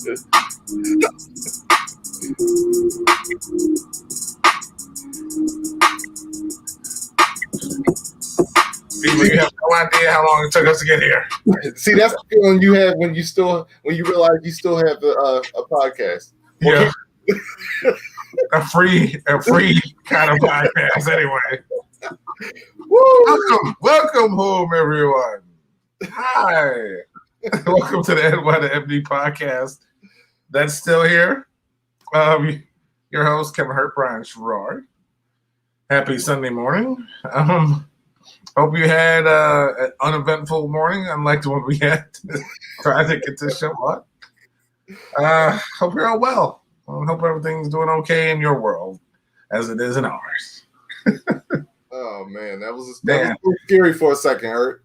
People, you have no idea how long it took us to get here. See, that's the feeling you have when you realize you still have a podcast. Yeah. A free kind of podcast anyway. Woo! Welcome home, everyone. Hi. Welcome to the NY to MD podcast. That's still here. Your host, Kevin Hurt, Brian Sherrard. Happy Sunday morning. Hope you had an uneventful morning, unlike the one we had trying to get this show on. Hope you're all well. Hope everything's doing okay in your world, as it is in ours. Oh man, that was scary for a second, Hurt.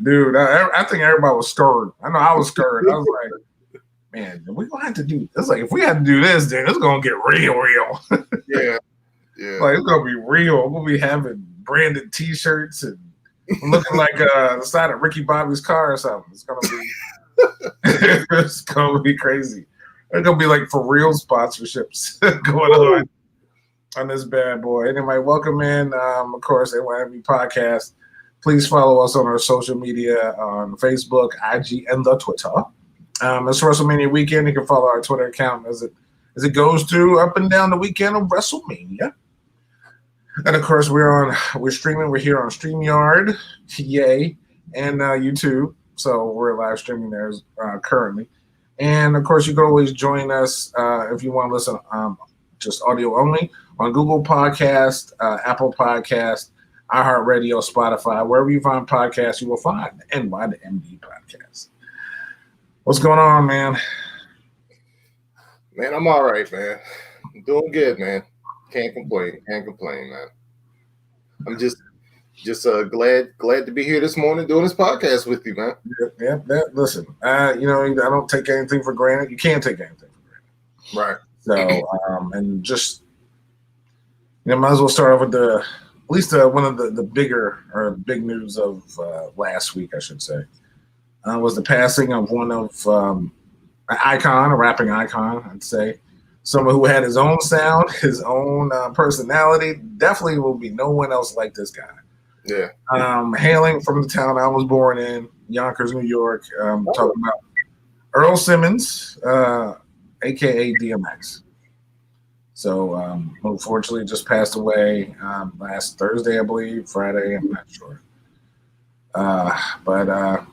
Dude, I think everybody was scared. I know I was scared. I was like, man, we're gonna have to do this. Like, if we have to do this, then it's gonna get real. Yeah. Like, it's gonna be real. We'll be having branded T-shirts and looking like the side of Ricky Bobby's car or something. It's gonna be crazy. It's gonna be like for real sponsorships going on this bad boy. Anyway, welcome in. Of course, NYMB Podcast. Please follow us on our social media on Facebook, IG, and the Twitter. It's WrestleMania weekend. You can follow our Twitter account as it goes through up and down the weekend of WrestleMania. And of course, we're streaming. We're here on StreamYard, yay, and YouTube. So we're live streaming there currently. And of course, you can always join us if you want to listen just audio only on Google Podcast, Apple Podcast, iHeartRadio, Spotify, wherever you find podcasts, you will find NY to MD Podcast. What's going on, man? Man, I'm all right, man. I'm doing good, man. Can't complain, man. I'm just glad to be here this morning doing this podcast with you, man. Yeah. Listen, I don't take anything for granted. You can't take anything for granted, right? So, and just might as well start off with at least one of the big news of last week, I should say, was the passing of one of an icon, a rapping icon, I'd say. Someone who had his own sound, his own personality. Definitely will be no one else like this guy. Yeah. Hailing from the town I was born in, Yonkers, New York. Talking about Earl Simmons, a.k.a. DMX. So, unfortunately, just passed away last Thursday, I believe. Friday, I'm not sure. What are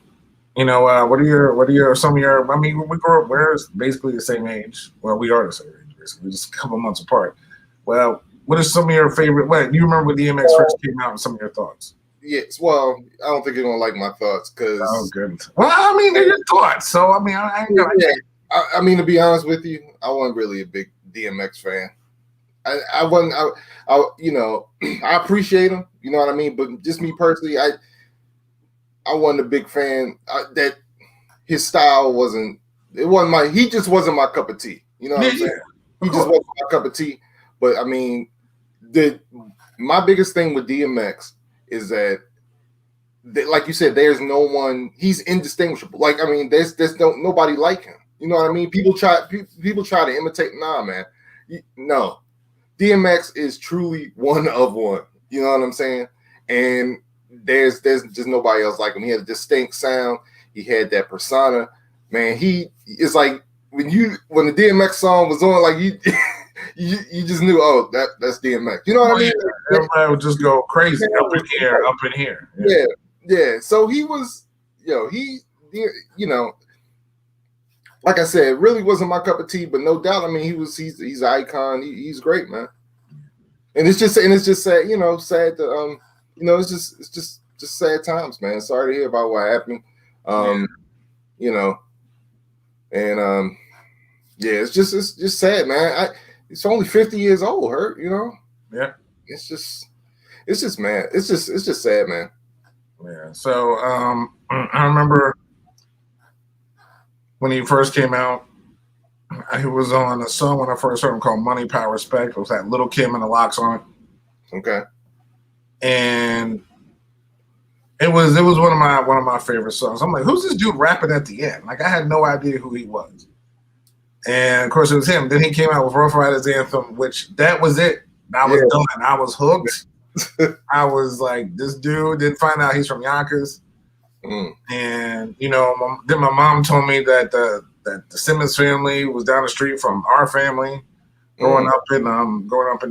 some of your? I mean, we grew up. We're basically the same age. Well, we are the same age. Basically, just a couple months apart. Well, what are some of your favorite? Do you remember when DMX first came out? And some of your thoughts? Yes. Well, I don't think you're gonna like my thoughts because. Oh goodness. Well, I mean, they're your thoughts. So I mean, I ain't gonna. Yeah. I mean, to be honest with you, I wasn't really a big DMX fan. I wasn't. I appreciate him. You know what I mean. But just me personally, I wasn't a big fan. That his style wasn't. It wasn't he just wasn't my cup of tea. You know what I'm saying? He just wasn't my cup of tea. But I mean, my biggest thing with DMX is that, like you said, there's no one. He's indistinguishable. Like, I mean, there's nobody like him. You know what I mean? People try to imitate. Nah, man. No, DMX is truly one of one. You know what I'm saying? And there's just nobody else like him. He had a distinct sound. He had that persona. Man, it's like when the DMX song was on, like you just knew, oh, that's DMX. You know what I mean? Everybody would just go crazy up in here. Yeah. So he was, like I said, it really wasn't my cup of tea, but no doubt. I mean, he's an icon. He's great, man. And it's just sad, sad to it's just sad times, man. Sorry to hear about what happened. It's just sad, man. It's only 50 years old, Hurt, Yeah. It's just man. It's just sad, man. Yeah. So I remember when he first came out, he was on a song when I first heard him called Money, Power, Respect. It was that Little Kim and the Locks on it. Okay. And it was one of my favorite songs. I'm like, who's this dude rapping at the end? Like, I had no idea who he was. And of course, it was him. Then he came out with Rough Riders Anthem, which that was it. I was done. I was hooked. I was like, this dude. Didn't find out he's from Yonkers. And then my mom told me that the Simmons family was down the street from our family, growing up in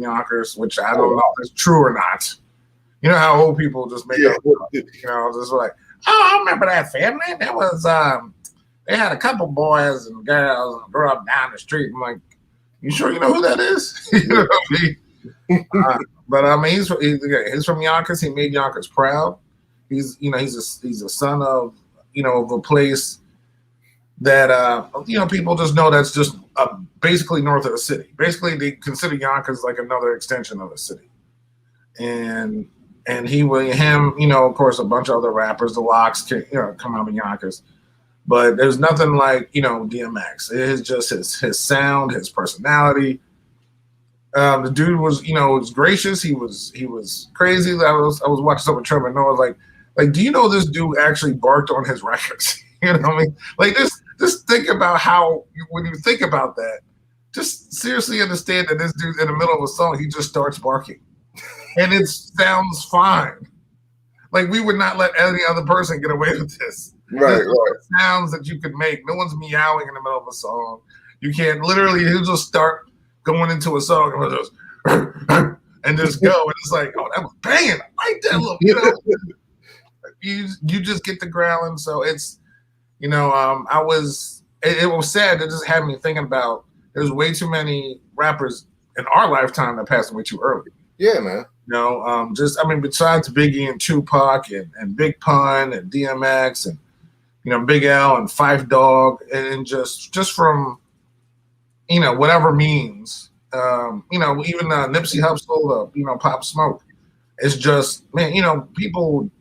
Yonkers, which I don't know if it's true or not. You know how old people just make up, just like, oh, I remember that family. That was they had a couple boys and girls and grew up down the street. I'm like, you sure you know who that is? You know what I mean? But I mean, he's from Yonkers. He made Yonkers proud. He's a son of of a place that people just know that's just basically north of the city. Basically, they consider Yonkers like another extension of the city. And of course, a bunch of other rappers, the Locks, come out of Yonkers. But there's nothing like DMX. It is just his sound, his personality. The dude was gracious. He was crazy. I was watching something with Trevor Noah, like, do you know this dude actually barked on his records? You know what I mean? Like, just think about how when you think about that, just seriously understand that this dude in the middle of a song, he just starts barking, and it sounds fine. Like, we would not let any other person get away with this. Right. Sounds that you could make. No one's meowing in the middle of a song. You can't literally. He'll just start going into a song and just and just go, and it's like, oh, that was banging. I like that little, You just get the growling. So it's, it was sad. It just had me thinking about there's way too many rappers in our lifetime that passed away too early. Yeah, man. Besides Biggie and Tupac and Big Pun and DMX and Big L and Phife Dawg and just from whatever means, even Nipsey Hussle, Pop Smoke. It's just, man, people.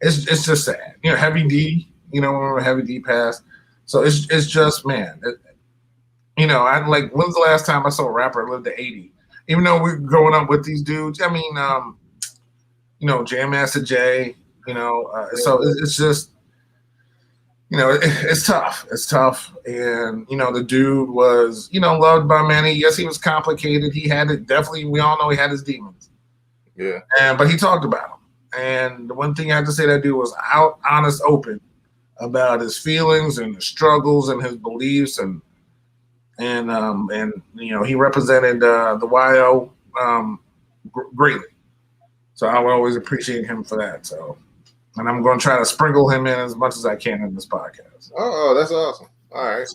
It's just sad. Heavy D, when Heavy D passed. So it's just, man. I like, when's the last time I saw a rapper live to 80? Even though we're growing up with these dudes. I mean, Jam Master Jay, so it's just, it's tough. It's tough. And, the dude was, loved by many. Yes, he was complicated. He had it. Definitely, we all know he had his demons. Yeah. But he talked about them. And the one thing I have to say that dude was out, honest, open about his feelings and his struggles and his beliefs and he represented the YO greatly. So I will always appreciate him for that. So, and I'm going to try to sprinkle him in as much as I can in this podcast. Oh, that's awesome. All right.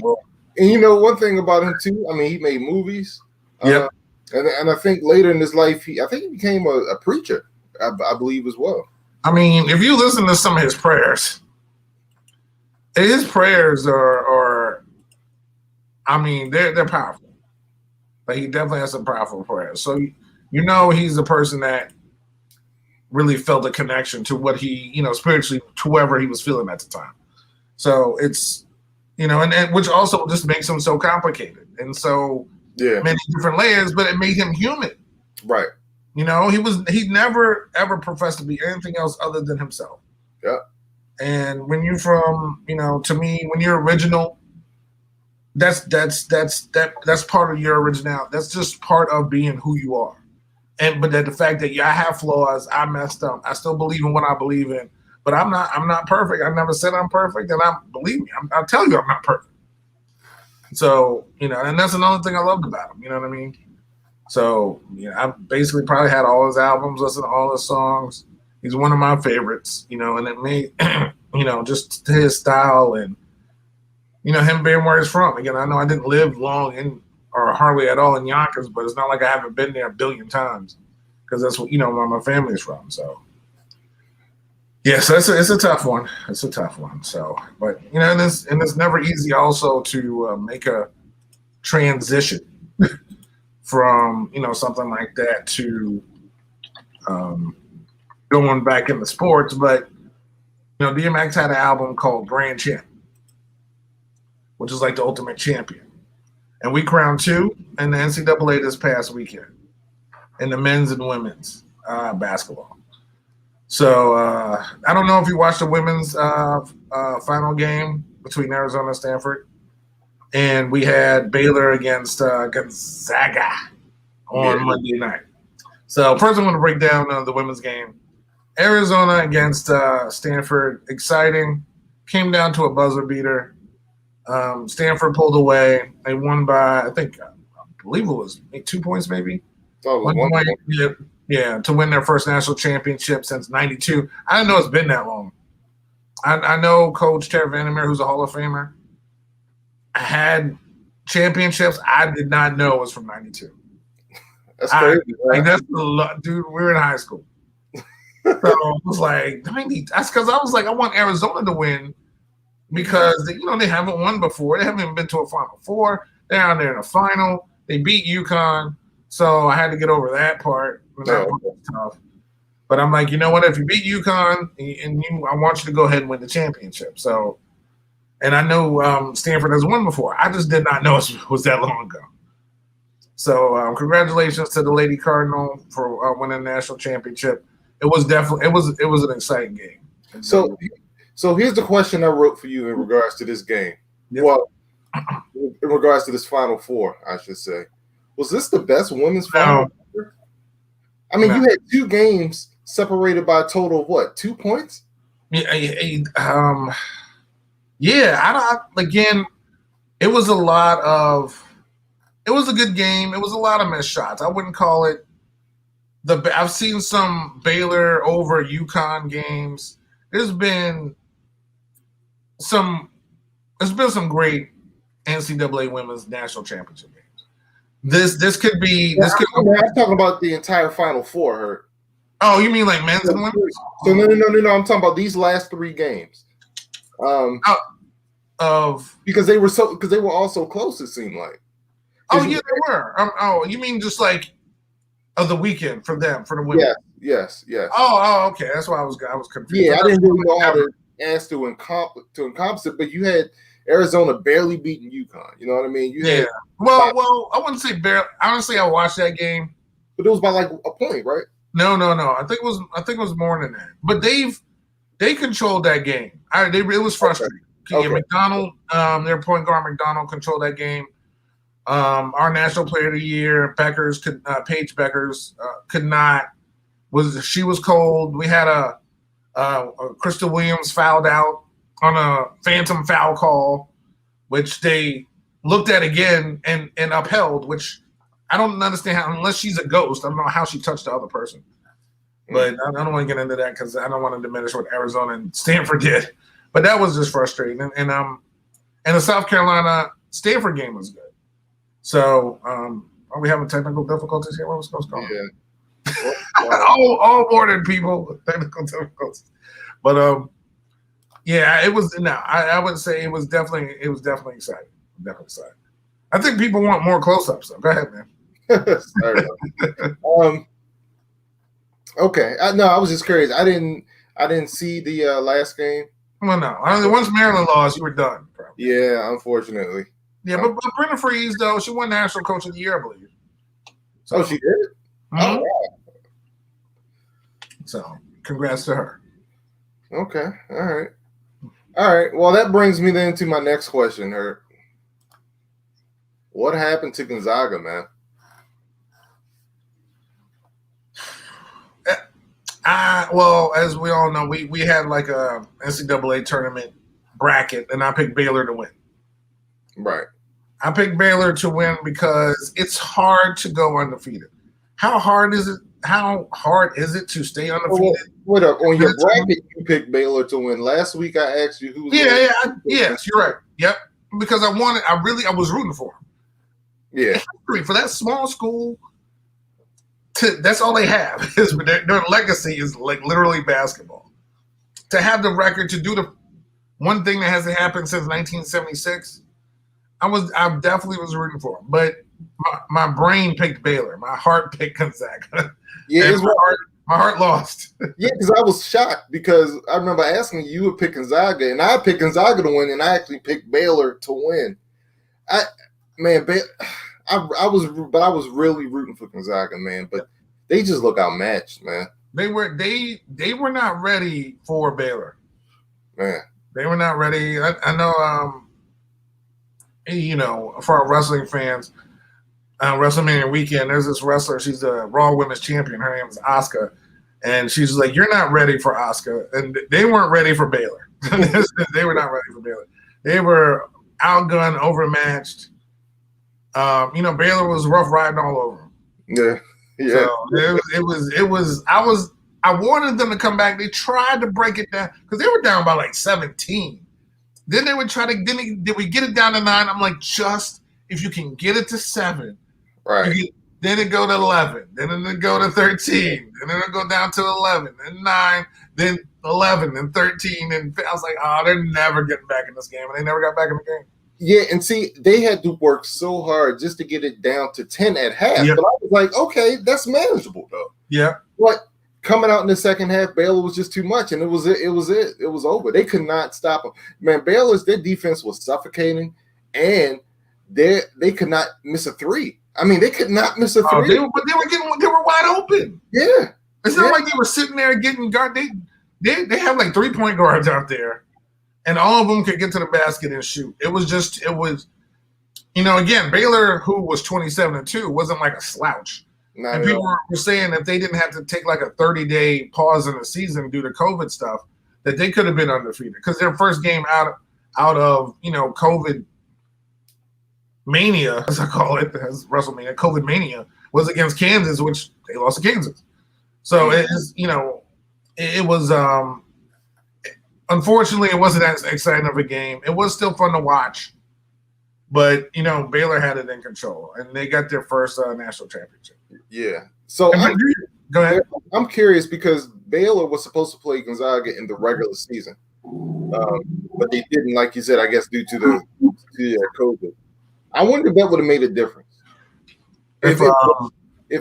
Well, and one thing about him too, I mean, he made movies. Yep. And I think later in his life, he became a preacher. I believe as well. I mean, if you listen to some of his prayers are I mean, they're powerful. But he definitely has some powerful prayers. So he's a person that really felt a connection to what he, spiritually, to whoever he was feeling at the time. So it's, and which also just makes him so complicated and so many different layers, but it made him human. Right. He never ever professed to be anything else other than himself. Yeah. And when you're from, to me, when you're original, that's part of your originality. That's just part of being who you are. But that the fact that I have flaws, I messed up. I still believe in what I believe in, but I'm not perfect. I never said I'm perfect, and believe me, I'll tell you I'm not perfect. So, and that's another thing I loved about him. You know what I mean? So, I basically probably had all his albums, listened to all his songs. He's one of my favorites, and it made, just his style and, him being where he's from. Again, I know I didn't live long or hardly at all in Yonkers, but it's not like I haven't been there a billion times because that's what, where my family's from. So, yes, it's a tough one. It's a tough one. So, but, and it's never easy also to make a transition from something like that to going back into sports. But DMX had an album called Grand Champ, which is like the ultimate champion, and we crowned 2 in the NCAA this past weekend in the men's and women's basketball. So I don't know if you watched the women's final game between Arizona and Stanford. and we had Baylor against Gonzaga on Monday night. So first I'm going to break down the women's game. Arizona against Stanford, exciting. Came down to a buzzer beater. Stanford pulled away. They won by, I believe it was 2 points maybe. Oh, it was 1 point. Yeah, to win their first national championship since '92. I didn't know it's been that long. I know Coach Terry Vandermeer, who's a Hall of Famer, had championships. I did not know it was from '92. That's crazy. That's a lot, dude. We were in high school. So it was like 90. That's because I was like, I want Arizona to win because they haven't won before. They haven't even been to a Final Four. They're out there in a final. They beat UConn. So I had to get over that part. That was tough. But I'm like, you know what? If you beat UConn, I want you to go ahead and win the championship. So, and I know Stanford has won before. I just did not know it was that long ago. So congratulations to the Lady Cardinal for winning the national championship. It was definitely it was an exciting game. So here's the question I wrote for you in regards to this game. Yep. Well, in regards to this Final Four, I should say. Was this the best women's Final Four? I mean, you had 2 games separated by a total of what? 2 points? Yeah. Again, it was a lot of. It was a good game. It was a lot of missed shots. I wouldn't call it I've seen some Baylor over UConn games. There's been some great NCAA women's national championship games. This could be. I'm talking about the entire Final Four. Her. Oh, you mean like men's and women's? So no. I'm talking about these last 3 games. Because they were all so close. It seemed like. Oh yeah, they were. You mean just like of the weekend for them, for the women? Yes. Oh, okay. That's why I was confused. Yeah, I didn't really know how to ask to encompass it, but you had Arizona barely beating UConn. You know what I mean? Well, I wouldn't say barely. Honestly, I watched that game, but it was by like a point, right? No. I think it was more than that. But they controlled that game. It was frustrating. Okay. Yeah, McDonald, their point guard McDonald controlled that game. Our national player of the year, Paige Beckers, could not. She was cold. We had a Crystal Williams fouled out on a phantom foul call, which they looked at again and upheld. Which I don't understand how, unless she's a ghost. I don't know how she touched the other person. But I don't want to get into that because I don't want to diminish what Arizona and Stanford did. But that was just frustrating. And the South Carolina Stanford game was good. So, are we having technical difficulties here? What was supposed to go on? Yeah. all morning, people, technical difficulties. But it was. No, I would say it was definitely exciting. Definitely exciting. I think people want more close-ups. So go ahead, man. Sorry. Okay. I was just curious. I didn't see the last game. Well, no. Once Maryland lost, you were done. Probably. Yeah, unfortunately. Yeah, but Brenda Freese, though, she won National Coach of the Year, I believe. So, she did? Mm-hmm. Oh, wow. So, congrats to her. Okay. All right. Well, that brings me then to my next question, Hurt. What happened to Gonzaga, man? Well, as we all know, we had like a NCAA tournament bracket, and I picked Baylor to win. Right. I picked Baylor to win because it's hard to go undefeated. How hard is it to stay undefeated? What up? On your bracket, you picked Baylor to win. Last week, I asked you who was yes, you're right. Yep. Because I was rooting for them. Yeah. For that small school, that's all they have. Their legacy is like literally basketball. To have the record, to do the one thing that hasn't happened since 1976, I definitely was rooting for them. But my brain picked Baylor. My heart picked Gonzaga. Yeah, my heart lost. Yeah, because I was shocked because I remember asking you would pick Gonzaga, and I picked Gonzaga to win, and I actually picked Baylor to win. I was really rooting for Gonzaga, man. But they just look outmatched, man. They were not ready for Baylor. Man, they were not ready. I know. for our wrestling fans, WrestleMania weekend, there's this wrestler. She's a Raw Women's Champion. Her name is Asuka. And she's like, you're not ready for Asuka. And they weren't ready for Baylor. They were not ready for Baylor. They were outgunned, overmatched. Baylor was rough riding all over them. Yeah. Yeah. So I wanted them to come back. They tried to break it down because they were down by like 17. Then they would try to, did we get it down to 9? I'm like, just if you can get it to 7. Right. Then it go to 11. Then it go to 13. Then it'll go down to 11. Then 9. Then 11. Then 13. And I was like, oh, they're never getting back in this game. And they never got back in the game. Yeah, and see, they had to work so hard just to get it down to 10 at half. Yep. But I was like, okay, that's manageable, though. Yeah. But coming out in the second half, Baylor was just too much, and it was over. They could not stop them. Man, their defense was suffocating, and they could not miss a 3. I mean, they could not miss a 3. They were wide open. Yeah. It's not like they were sitting there getting guard. They have like 3-point guards out there, and all of them could get to the basket and shoot. It was again, Baylor, who was 27-2, wasn't like a slouch. And people were saying that they didn't have to take like a 30-day pause in the season due to COVID stuff, that they could have been undefeated because their first game out of COVID mania, as I call it, as WrestleMania, COVID mania, was against Kansas, which they lost to Kansas. So it was unfortunately it wasn't as exciting of a game. It was still fun to watch, but Baylor had it in control, and they got their first national championship. Yeah. So go ahead. I'm curious because Baylor was supposed to play Gonzaga in the regular season, but they didn't, like you said, I guess due to the COVID. I wonder if that would have made a difference. If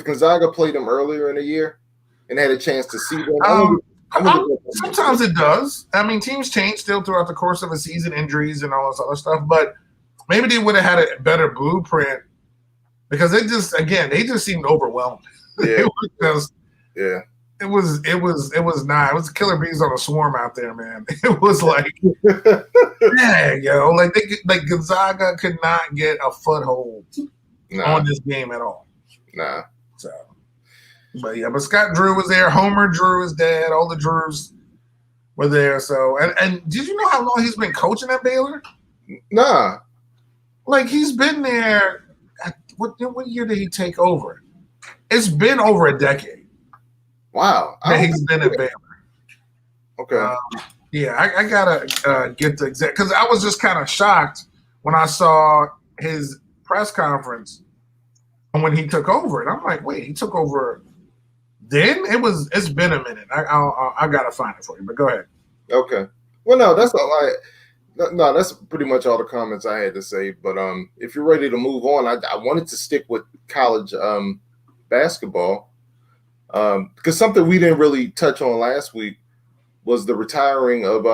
Gonzaga played them earlier in the year and had a chance to see them. Sometimes it does. I mean, teams change still throughout the course of a season, injuries and all this other stuff, but maybe they would have had a better blueprint because they just seemed overwhelmed. Yeah. It was not. It was killer bees on a swarm out there, man. It was like, like Gonzaga could not get a foothold on this game at all. Nah. So, but Scott Drew was there. Homer Drew is dead. All the Drews were there. So, and did you know how long he's been coaching at Baylor? Nah. Like he's been there. What year did he take over? It's been over a decade. Wow. He's been at Baylor. Okay. I gotta get the exact because I was just kind of shocked when I saw his press conference when he took over, and I'm like, wait, he took over. Then it's been a minute. I gotta find it for you, but go ahead. Okay. Well, no, that's all that's pretty much all the comments I had to say. But if you're ready to move on, I wanted to stick with college basketball because something we didn't really touch on last week was the retiring of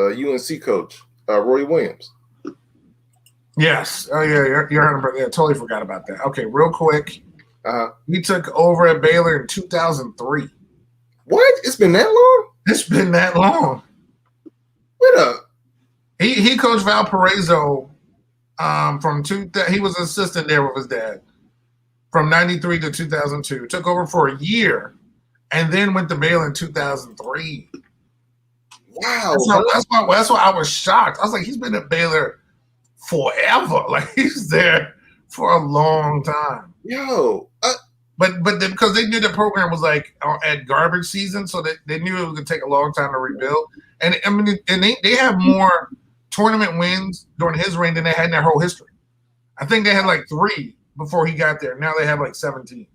UNC coach Roy Williams. Yes. Oh yeah, you're 100%. Yeah, totally forgot about that. Okay, real quick. He took over at Baylor in 2003. What? It's been that long? It's been that long. What up? He coached Valparaiso he was an assistant there with his dad from 93 to 2002. Took over for a year and then went to Baylor in 2003. Wow. That's why I was shocked. I was like, he's been at Baylor forever. Like he's there for a long time. Yo. But because they knew the program was like at garbage season, so they knew it was going to take a long time to rebuild. And I mean, they have more tournament wins during his reign than they had in their whole history. I think they had like 3 before he got there. Now they have like 17.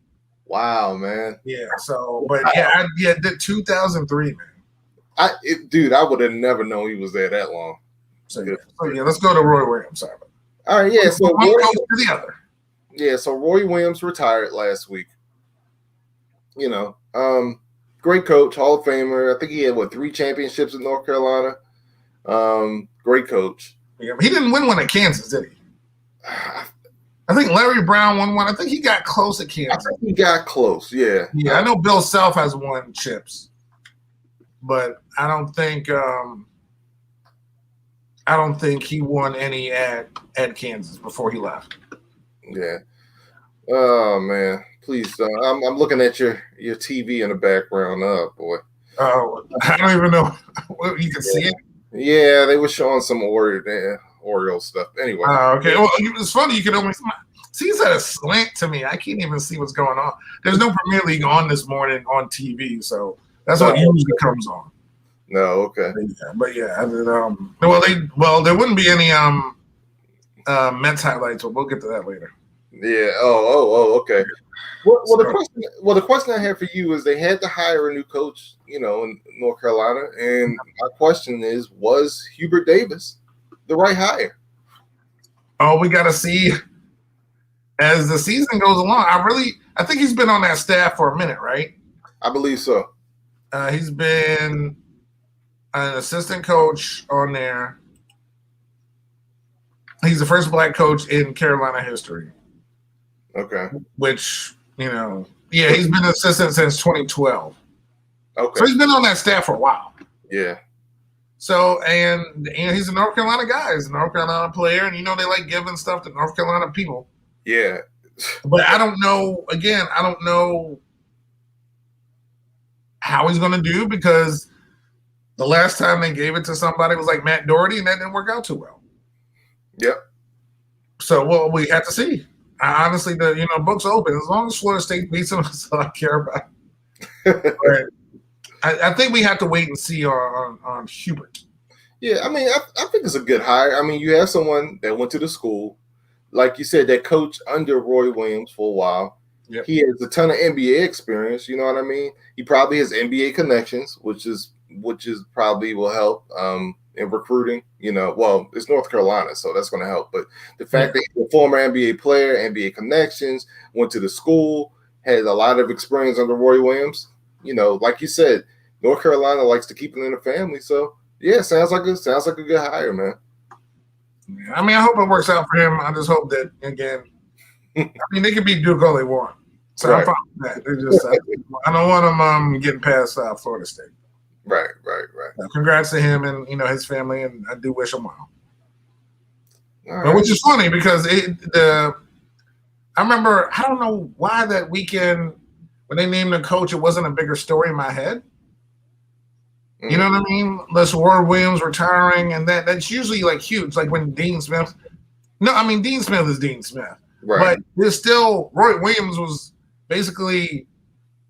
Wow, man. Yeah. So, but the 2003, man. Dude, I would have never known he was there that long. So let's go to Roy Williams. Sorry. All right, yeah. So one coach to the other. Yeah, so Roy Williams retired last week. Great coach, Hall of Famer. I think he had 3 championships in North Carolina. Great coach. Yeah, he didn't win one at Kansas, did he? I think Larry Brown won one. I think he got close at Kansas. I think he got close, yeah. Yeah, I know Bill Self has won chips, but I don't think I don't think he won any at Kansas before he left. Yeah. Oh man, please. I'm looking at your TV in the background. Oh boy. Oh, I don't even know. You can see it. Yeah, they were showing some Oreo stuff. Anyway. Okay. Well, it's funny. You can only see it's at a slant to me. I can't even see what's going on. There's no Premier League on this morning on TV, so that's what usually comes on. No, okay. But yeah, I mean, there wouldn't be any Mets highlights, but we'll get to that later. Yeah. Oh, okay. Well, the question I have for you is they had to hire a new coach, in North Carolina, and my question is, was Hubert Davis the right hire? Oh, we got to see as the season goes along. I think he's been on that staff for a minute, right? I believe so. He's been an assistant coach on there. He's the first black coach in Carolina history. Okay. Which, he's been an assistant since 2012. Okay. So he's been on that staff for a while. Yeah. So, and he's a North Carolina guy. He's a North Carolina player, and they like giving stuff to North Carolina people. Yeah. But I don't know, again, how he's going to do, because the last time they gave it to somebody was like Matt Doherty, and that didn't work out too well. Yep. So, we have to see. Honestly, the book's open. As long as Florida State beats them, that's all I care about. But I think we have to wait and see on Hubert. Yeah, I mean, I think it's a good hire. I mean, you have someone that went to the school, like you said, that coached under Roy Williams for a while. Yep. He has a ton of NBA experience. You know what I mean? He probably has NBA connections, which is probably will help in recruiting. Well, it's North Carolina, so that's going to help. But the fact that he's a former NBA player, NBA connections, went to the school, had a lot of experience under Roy Williams. Like you said, North Carolina likes to keep it in the family. So yeah, sounds like a good hire, man. Yeah, I mean, I hope it works out for him. I just hope that, again, they can beat Duke all they want. So right. I'm fine with that. I don't want them getting past Florida State. Right. Congrats to him and his family, and I do wish him well. Right. Which is funny because I remember, I don't know why that weekend when they named the coach, it wasn't a bigger story in my head. You know what I mean? Les Roy Williams retiring, and that's usually like huge. Like when Dean Smith. No, I mean Dean Smith is Dean Smith, right? But there's still Roy Williams was basically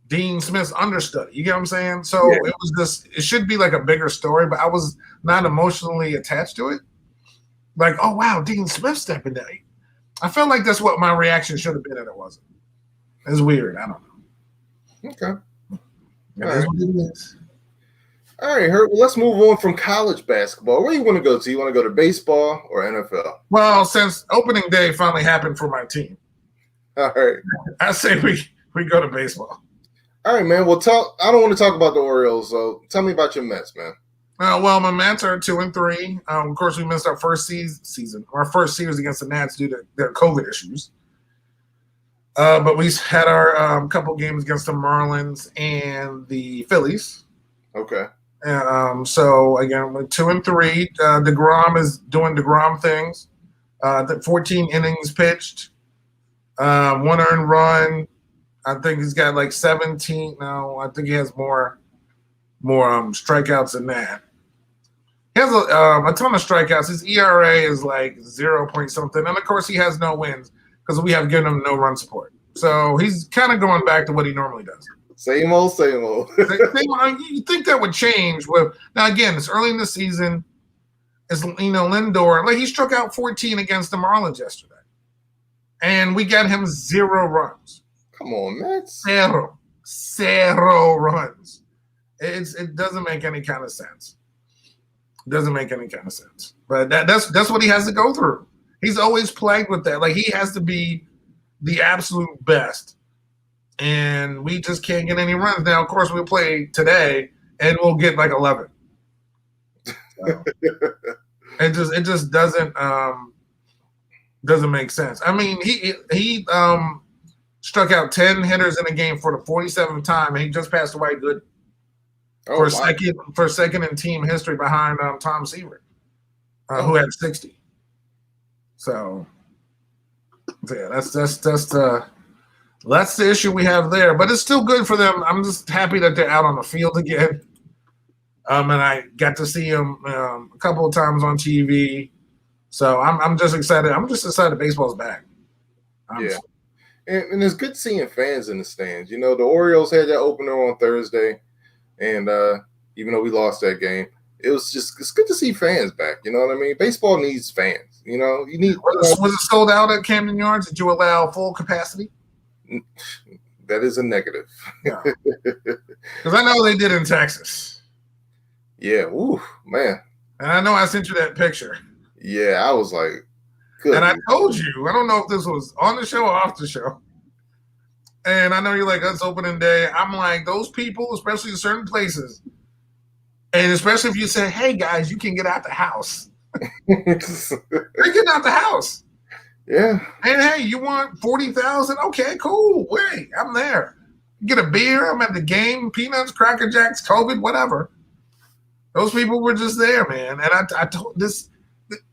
Dean Smith's understudy. You get what I'm saying? So It was just, it should be like a bigger story, but I was not emotionally attached to it. Like, oh wow, Dean Smith stepping down. I felt like that's what my reaction should have been, and it wasn't. It's weird. I don't know. Okay. It is what it is. All right, Herb. Well, let's move on from college basketball. Where do you want to go to? You want to go to baseball or NFL? Well, since opening day finally happened for my team, all right, I say we go to baseball. All right, man. Well, I don't want to talk about the Orioles, so tell me about your Mets, man. Well, my Mets are 2-3. Of course, we missed our first first series against the Nats due to their COVID issues. But we had our couple games against the Marlins and the Phillies. Okay. So again, we're 2-3. DeGrom is doing DeGrom things. 14 innings pitched, 1 earned run. I think he's got like 17. No, I think he has more strikeouts than that. He has a ton of strikeouts. His ERA is like 0 point something, and of course he has no wins because we have given him no run support. So he's kind of going back to what he normally does. Same old. You think that would change? Now again, it's early in the season. It's Lindor, like he struck out 14 against the Marlins yesterday, and we got him 0 runs. Come on, man. Zero runs. It doesn't make any kind of sense. It doesn't make any kind of sense. But that's what he has to go through. He's always plagued with that. Like he has to be the absolute best. And we just can't get any runs. Now, of course, we'll play today, and we'll get like 11. So, it just doesn't make sense. I mean, he struck out 10 hitters in a game for the 47th time, and he just passed away good for second in team history behind Tom Seaver. who had 60. So yeah, that's the issue we have there. But it's still good for them. I'm just happy that they're out on the field again. And I got to see them a couple of times on TV. So I'm just excited. I'm just excited baseball's back. Yeah. And it's good seeing fans in the stands. You know, the Orioles had that opener on Thursday, and even though we lost that game, it's good to see fans back. You know what I mean? Baseball needs fans. You know, you need. Was it sold out at Camden Yards? Did you allow full capacity? That is a negative. Because I know they did in Texas. Yeah. Ooh, man. And I know I sent you that picture. Yeah, I was like, good. And I told you, I don't know if this was on the show or off the show. And I know you're like, that's opening day. I'm like, those people, especially in certain places, and especially if you say, hey, guys, you can get out the house. They're getting out the house. Yeah. And hey, you want 40,000? Okay, cool. Wait, I'm there. Get a beer. I'm at the game. Peanuts, Cracker Jacks, COVID, whatever. Those people were just there, man. And I told this.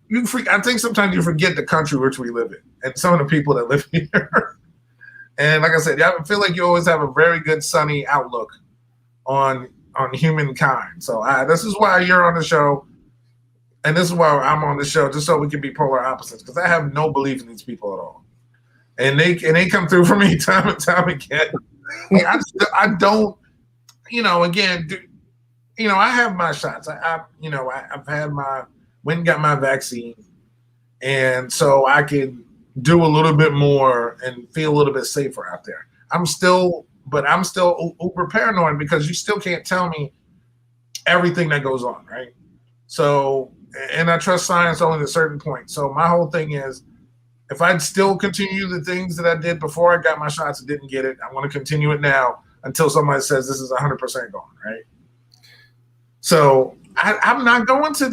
I think sometimes you forget the country which we live in and some of the people that live here. And like I said, I feel like you always have a very good sunny outlook on humankind. So this is why you're on the show, and this is why I'm on the show, just so we can be polar opposites. Because I have no belief in these people at all, and they come through for me time and time again. I don't, again, I have my shots. I've had my. Went and got my vaccine, and so I can do a little bit more and feel a little bit safer out there. I'm still uber paranoid because you still can't tell me everything that goes on, right? So, and I trust science only to a certain point. So my whole thing is, if I'd still continue the things that I did before I got my shots and didn't get it, I want to continue it now until somebody says this is 100% gone, right? So I'm not going to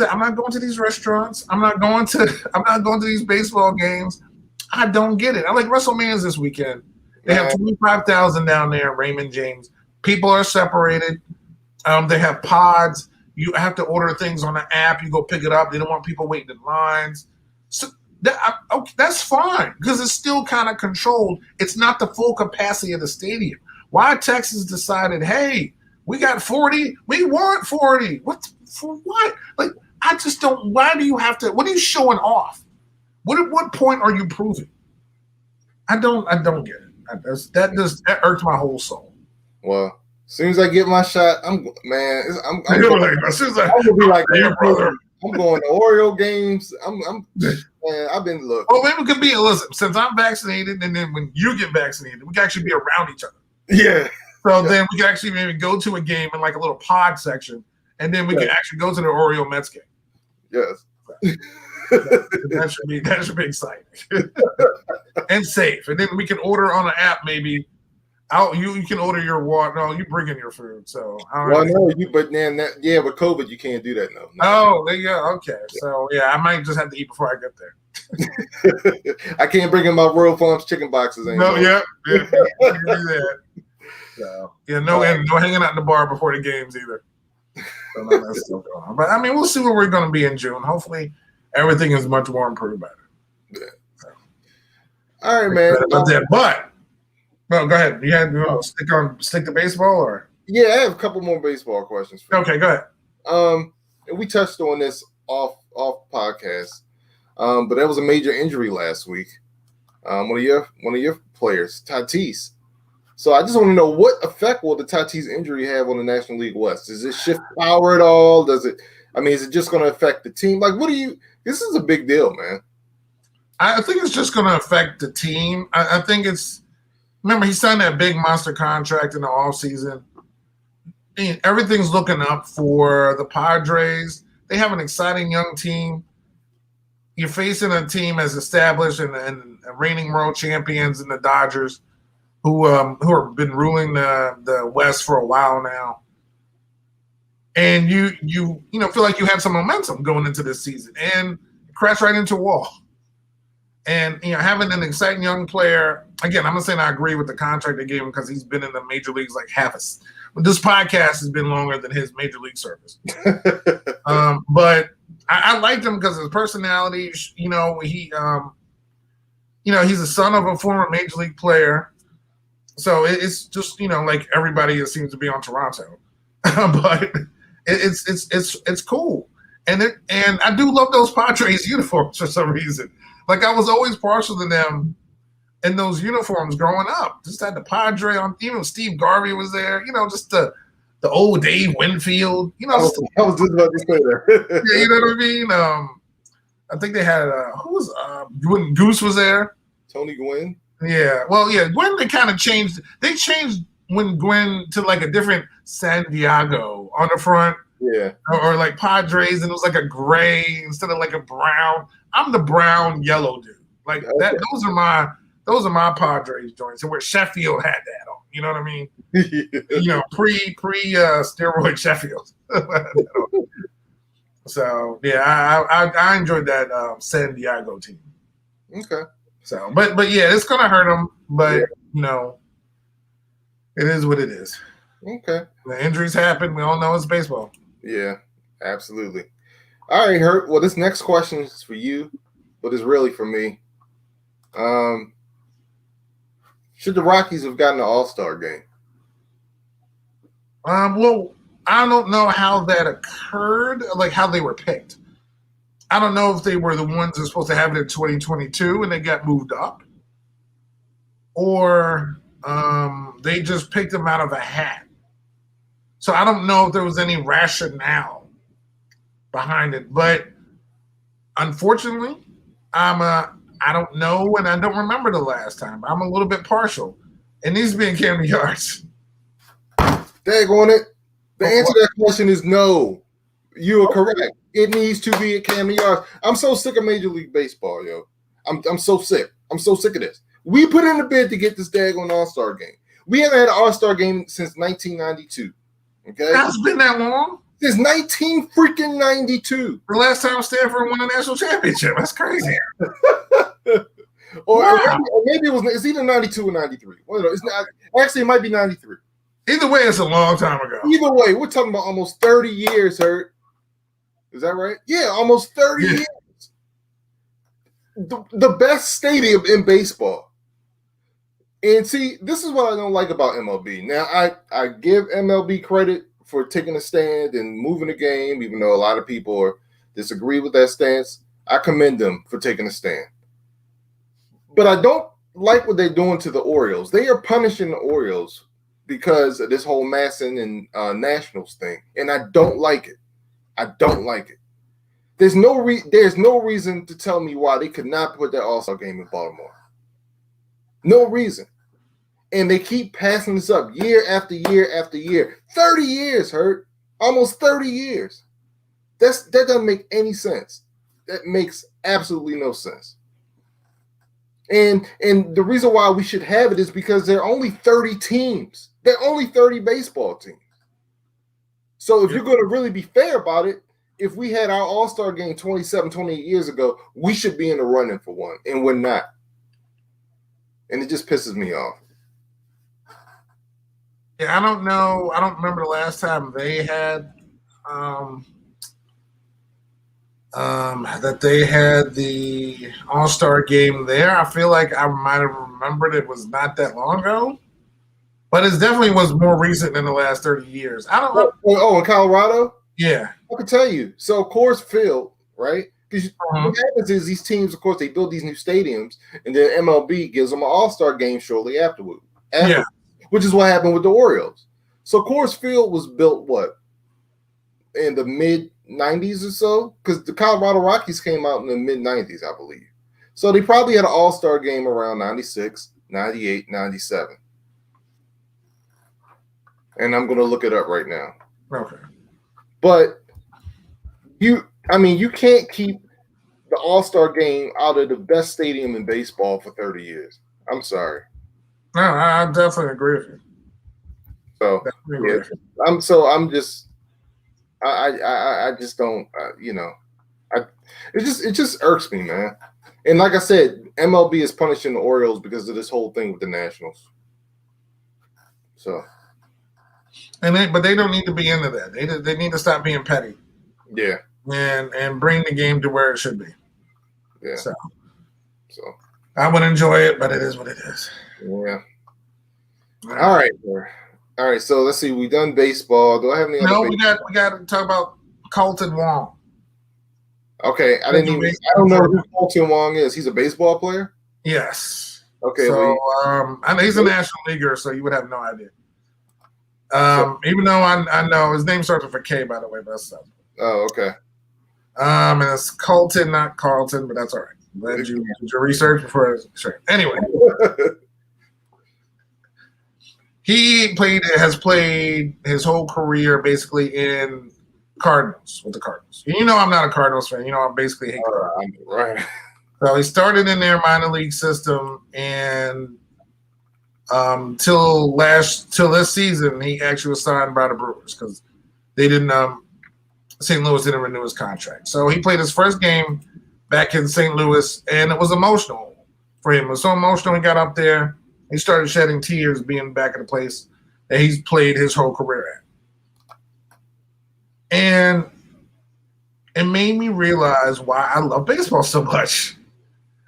these restaurants. I'm not going to these baseball games. I don't get it. I like WrestleMania's this weekend. They have 25,000 down there, Raymond James. People are separated. They have pods. You have to order things on an app. You go pick it up. They don't want people waiting in lines. So that's fine because it's still kind of controlled. It's not the full capacity of the stadium. Why Texas decided, hey, we got 40. We want 40. For what? Like, I just don't. Why do you have to? What are you showing off? At what point are you proving? I don't get it. That irks my whole soul. Well, as soon as I get my shot, I'm gonna be like, yeah, brother. I'm going to Oriole games. Man, I've been look. Oh, maybe it could be. Listen, since I'm vaccinated, and then when you get vaccinated, we can actually be around each other. Yeah. So then we can actually maybe go to a game in like a little pod section. And then we can actually go to the Oriole Mets game. Yes. that should be exciting. And safe. And then we can order on an app maybe. You can order your water. No, you bring in your food. So but then with COVID you can't do that now. Oh, there you go. Okay. So I might just have to eat before I get there. I can't bring in my Royal Farms chicken boxes anymore. No, yeah. You can do that. So no hanging out in the bar before the games either. So no, that's still going on. But I mean, we'll see where we're going to be in June. Hopefully, everything is much more improved by then. Yeah. So. All right, man. But no, go ahead. You had stick to baseball, or I have a couple more baseball questions for you. Okay, go ahead. And we touched on this off podcast, but there was a major injury last week. One of your players, Tatis. So I just want to know, what effect will the Tatis injury have on the National League West? Does it shift power at all? Is it just going to affect the team? Like, this is a big deal, man. I think it's just going to affect the team. I think remember, he signed that big monster contract in the offseason. Everything's looking up for the Padres. They have an exciting young team. You're facing a team as established and reigning world champions in the Dodgers, who have been ruling the West for a while now. And you feel like you had some momentum going into this season and crash right into a wall. And having an exciting young player, again, I'm not saying I agree with the contract they gave him because he's been in the major leagues like but this podcast has been longer than his major league service. But I liked him because of his personality. You know, he's the son of a former major league player, so it's just like everybody that seems to be on Toronto, but it's cool, and I do love those Padres uniforms for some reason. Like I was always partial to them in those uniforms growing up. Just had the Padre on, even Steve Garvey was there. Just the old Dave Winfield. I was just about to say that. Yeah, you know what I mean. I think they had who was when Goose was there. Tony Gwynn. Yeah, well, yeah, Gwen. They kind of changed. They changed when Gwen to like a different San Diego on the front. Yeah, or like Padres, and it was like a gray instead of like a brown. I'm the brown yellow dude. Like that. Those are my Padres joints, and where Sheffield had that on. You know what I mean? Pre steroid Sheffield. So yeah, I enjoyed that San Diego team. Okay. So, but yeah, it's gonna hurt them. But it is what it is. Okay. The injuries happen. We all know it's baseball. Yeah, absolutely. All right, Hurt. Well, this next question is for you, but it's really for me. Should the Rockies have gotten an All-Star game? Well, I don't know how that occurred, like how they were picked. I don't know if they were the ones that were supposed to have it in 2022 and they got moved up, or they just picked them out of a hat. So I don't know if there was any rationale behind it, but unfortunately, I don't know, and I don't remember the last time. I'm a little bit partial. It needs to be in Camden Yards. Daggone it. The answer to that question is no. You are correct. It needs to be at Camden Yards. I'm so sick of Major League Baseball, yo. I'm so sick. I'm so sick of this. We put in the bid to get this daggone All-Star game. We haven't had an All-Star game since 1992. Okay? That's been that long? Since 1992. The last time Stanford won a national championship. That's crazy. Or maybe it's either 92 or 93. Well, it's not. Actually, it might be 93. Either way, it's a long time ago. Either way, we're talking about almost 30 years, Hurt. Is that right? Yeah, almost 30 years. The best stadium in baseball. And see, this is what I don't like about MLB. Now, I give MLB credit for taking a stand and moving the game, even though a lot of people disagree with that stance. I commend them for taking a stand. But I don't like what they're doing to the Orioles. They are punishing the Orioles because of this whole Masson and Nationals thing, and I don't like it. I don't like it. There's no reason to tell me why they could not put that All-Star game in Baltimore. No reason. And they keep passing this up year after year after year. 30 years, Hurt. Almost 30 years. That doesn't make any sense. That makes absolutely no sense. And the reason why we should have it is because there are only 30 teams. There are only 30 baseball teams. So if you're going to really be fair about it, if we had our All-Star game 27, 28 years ago, we should be in the running for one, and we're not. And it just pisses me off. Yeah, I don't know. I don't remember the last time they had that they had the All-Star game there. I feel like I might have remembered it was not that long ago, but it definitely was more recent than the last 30 years. I don't know. Oh, in Colorado? Yeah. I can tell you. So Coors Field, right? Because what happens is these teams, of course, they build these new stadiums, and then MLB gives them an All-Star game shortly afterward. Yeah. Which is what happened with the Orioles. So Coors Field was built, in the mid-90s or so? Because the Colorado Rockies came out in the mid-90s, I believe. So they probably had an All-Star game around 96, 98, 97. And I'm going to look it up right now. Okay. But you can't keep the All-Star game out of the best stadium in baseball for 30 years. I'm sorry. No, I definitely agree with you. So I just don't, it just irks me, man. And like I said, MLB is punishing the Orioles because of this whole thing with the Nationals. So. But they don't need to be into that. They need to stop being petty. Yeah. and bring the game to where it should be. Yeah. So So I would enjoy it, but it is what it is. yeah. All right. All right. So let's see. We done baseball. Do I have any other? No, we got to talk about Colton Wong. Okay, I don't know who Colton Wong is. He's a baseball player? Yes. Okay. So I know he's a national leaguer, so you would have no idea. Even though I know his name starts with a K, by the way, but that's something. Oh, okay. And it's Colton, not Carlton, but that's all right. Glad you did your research before. Sure. Anyway, he has played his whole career basically in Cardinals with the Cardinals. You know, I'm not a Cardinals fan. You know, I basically hate Cardinals. Right. So he started in their minor league system, and till this season, he actually was signed by the Brewers because they didn't. St. Louis didn't renew his contract, so he played his first game back in St. Louis, and it was emotional for him. It was so emotional. He got up there, he started shedding tears being back at the place that he's played his whole career at, and it made me realize why I love baseball so much.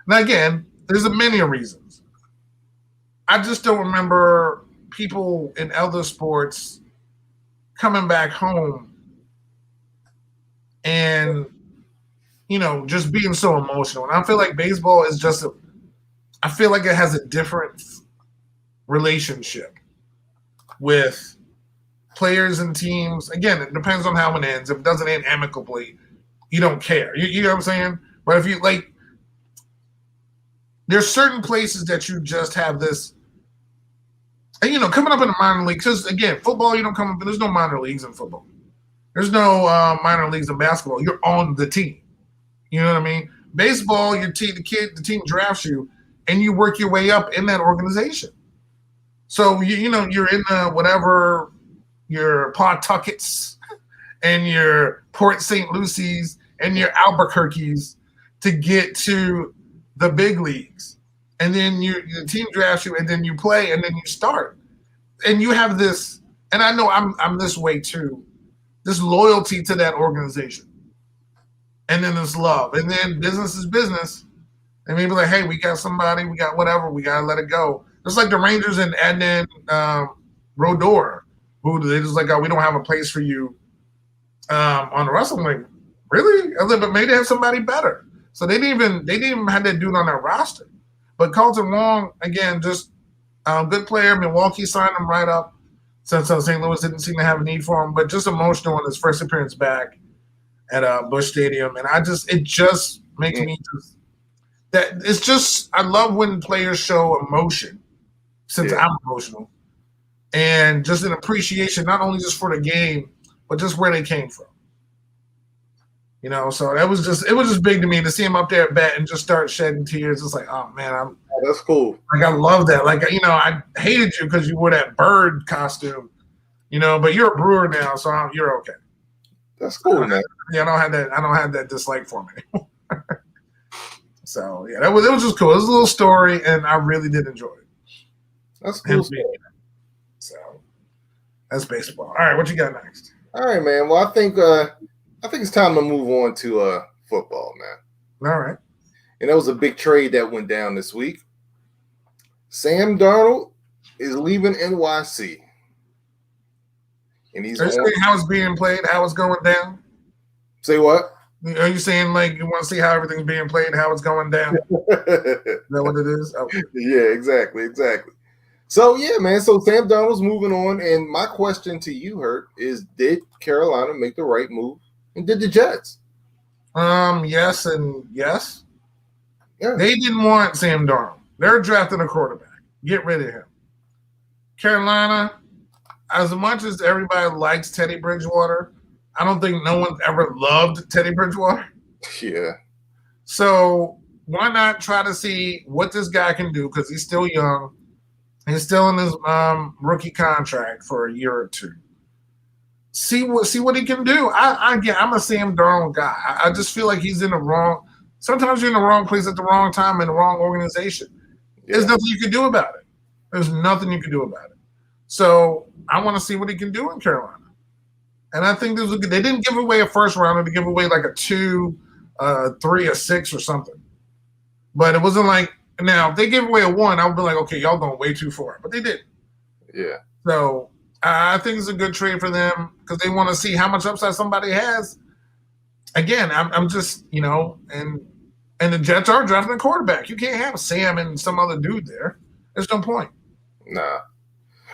Now, again, there's a many reasons. I just don't remember people in other sports coming back home and, you know, just being so emotional. And I feel like baseball is I feel like it has a different relationship with players and teams. Again, it depends on how it ends. If it doesn't end amicably, you don't care. You know what I'm saying? But if you like, there's certain places that you just have this, and you know, coming up in the minor leagues, because again, football, you don't come up, there's no minor leagues in football. There's no minor leagues in basketball. You're on the team. You know what I mean? Baseball, the team drafts you, and you work your way up in that organization. So you know, you're in the whatever, your Pawtuckets and your Port St. Lucies and your Albuquerques to get to the big leagues, and then the team drafts you, and then you play, and then you start, and you have this. And I know I'm this way too. This loyalty to that organization, and then this love, and then business is business, and maybe like, hey, we got somebody, we got whatever, we gotta let it go. Just like the Rangers and then Rodor, who they just like, oh, we don't have a place for you on the wrestling. Like, really? But maybe they have somebody better. So they didn't even have that dude on their roster. But Colton Wong, again, just good player. Milwaukee signed him right up since St. Louis didn't seem to have a need for him. But just emotional in his first appearance back at Busch Stadium, and it just makes me I love when players show emotion, since I'm emotional, and just an appreciation not only just for the game, but just where they came from. You know, so it was just big to me to see him up there at bat and just start shedding tears. It's like, oh man, that's cool. Like, I love that. Like, you know, I hated you because you wore that bird costume, you know, but you're a Brewer now, so you're okay. That's cool, man. Yeah, I don't have that dislike for him anymore. So yeah, it was just cool. It was a little story, and I really did enjoy it. That's cool. So that's baseball. All right, what you got next? All right, man. Well, I think it's time to move on to football, man. All right. And that was a big trade that went down this week. Sam Darnold is leaving NYC. And he's how it's being played, how it's going down. Say what? Are you saying like you want to see how everything's being played, how it's going down? Is that what it is? Okay. Yeah, exactly. So yeah, man. So Sam Darnold's moving on, and my question to you, Hurt, is: did Carolina make the right move, and did the Jets? Yes and yes. Yeah. They didn't want Sam Darnold. They're drafting a quarterback. Get rid of him. Carolina, as much as everybody likes Teddy Bridgewater, I don't think no one's ever loved Teddy Bridgewater. Yeah. So why not try to see what this guy can do, because he's still young. He's still in his rookie contract for a year or two. See what he can do. I'm a Sam Darnold guy. I just feel like he's in the wrong. Sometimes you're in the wrong place at the wrong time in the wrong organization. Yeah. There's nothing you can do about it. There's nothing you can do about it. So I want to see what he can do in Carolina. And I think this was good. They didn't give away a first rounder. They give away like a 2, 3, a 6 or something. But it wasn't like, now if they give away a 1, I would be like, okay, y'all going way too far. But they didn't. Yeah. So I think it's a good trade for them because they want to see how much upside somebody has. Again, I'm just, and the Jets are drafting a quarterback. You can't have Sam and some other dude there. There's no point. Nah.